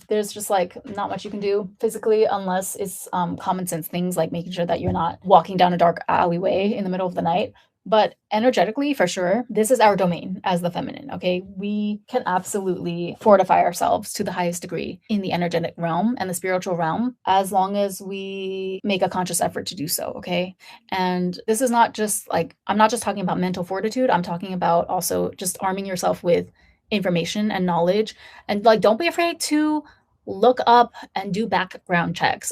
there's just like not much you can do physically unless it's common sense things like making sure that you're not walking down a dark alleyway in the middle of the night. But energetically, for sure, this is our domain as the feminine, okay? We can absolutely fortify ourselves to the highest degree in the energetic realm and the spiritual realm as long as we make a conscious effort to do so, okay? And this is not just like, I'm not just talking about mental fortitude. I'm talking about also just arming yourself with information and knowledge. And don't be afraid to look up and do background checks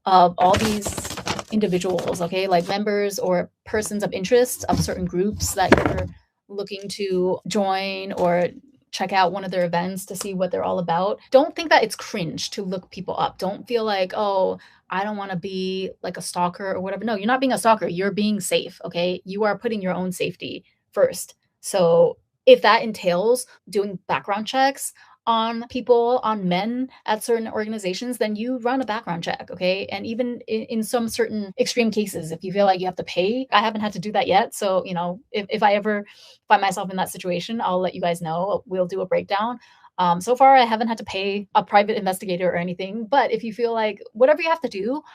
of all these individuals, okay, like members or persons of interest of certain groups that you're looking to join or check out one of their events to see what they're all about. Don't think that it's cringe to look people up. Don't feel like, oh, I don't want to be like a stalker or whatever. No, you're not being a stalker. You're being safe, okay? You are putting your own safety first. So if that entails doing background checks on people, on men at certain organizations, then you run a background check, okay? And even in some certain extreme cases, if you feel like you have to pay, I haven't had to do that yet. So, if I ever find myself in that situation, I'll let you guys know. We'll do a breakdown. So far, I haven't had to pay a private investigator or anything. But if you feel like whatever you have to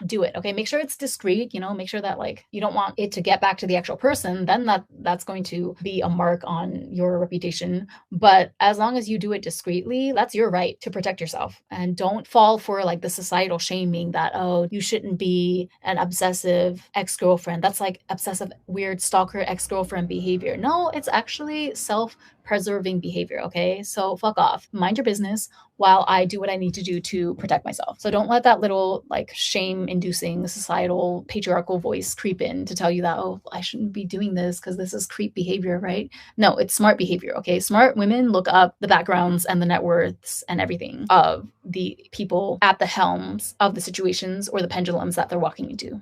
do it. Okay, make sure it's discreet. Make sure that you don't want it to get back to the actual person. Then that's going to be a mark on your reputation. But as long as you do it discreetly, that's your right to protect yourself. And don't fall for the societal shaming that, oh, you shouldn't be an obsessive ex-girlfriend. That's like obsessive, weird stalker ex-girlfriend behavior. No, it's actually self-preserving behavior, okay? So fuck off. Mind your business while I do what I need to do to protect myself. So don't let that little shame-inducing societal patriarchal voice creep in to tell you that, oh, I shouldn't be doing this because this is creep behavior, right? No, it's smart behavior, okay? Smart women look up the backgrounds and the net worths and everything of the people at the helms of the situations or the pendulums that they're walking into.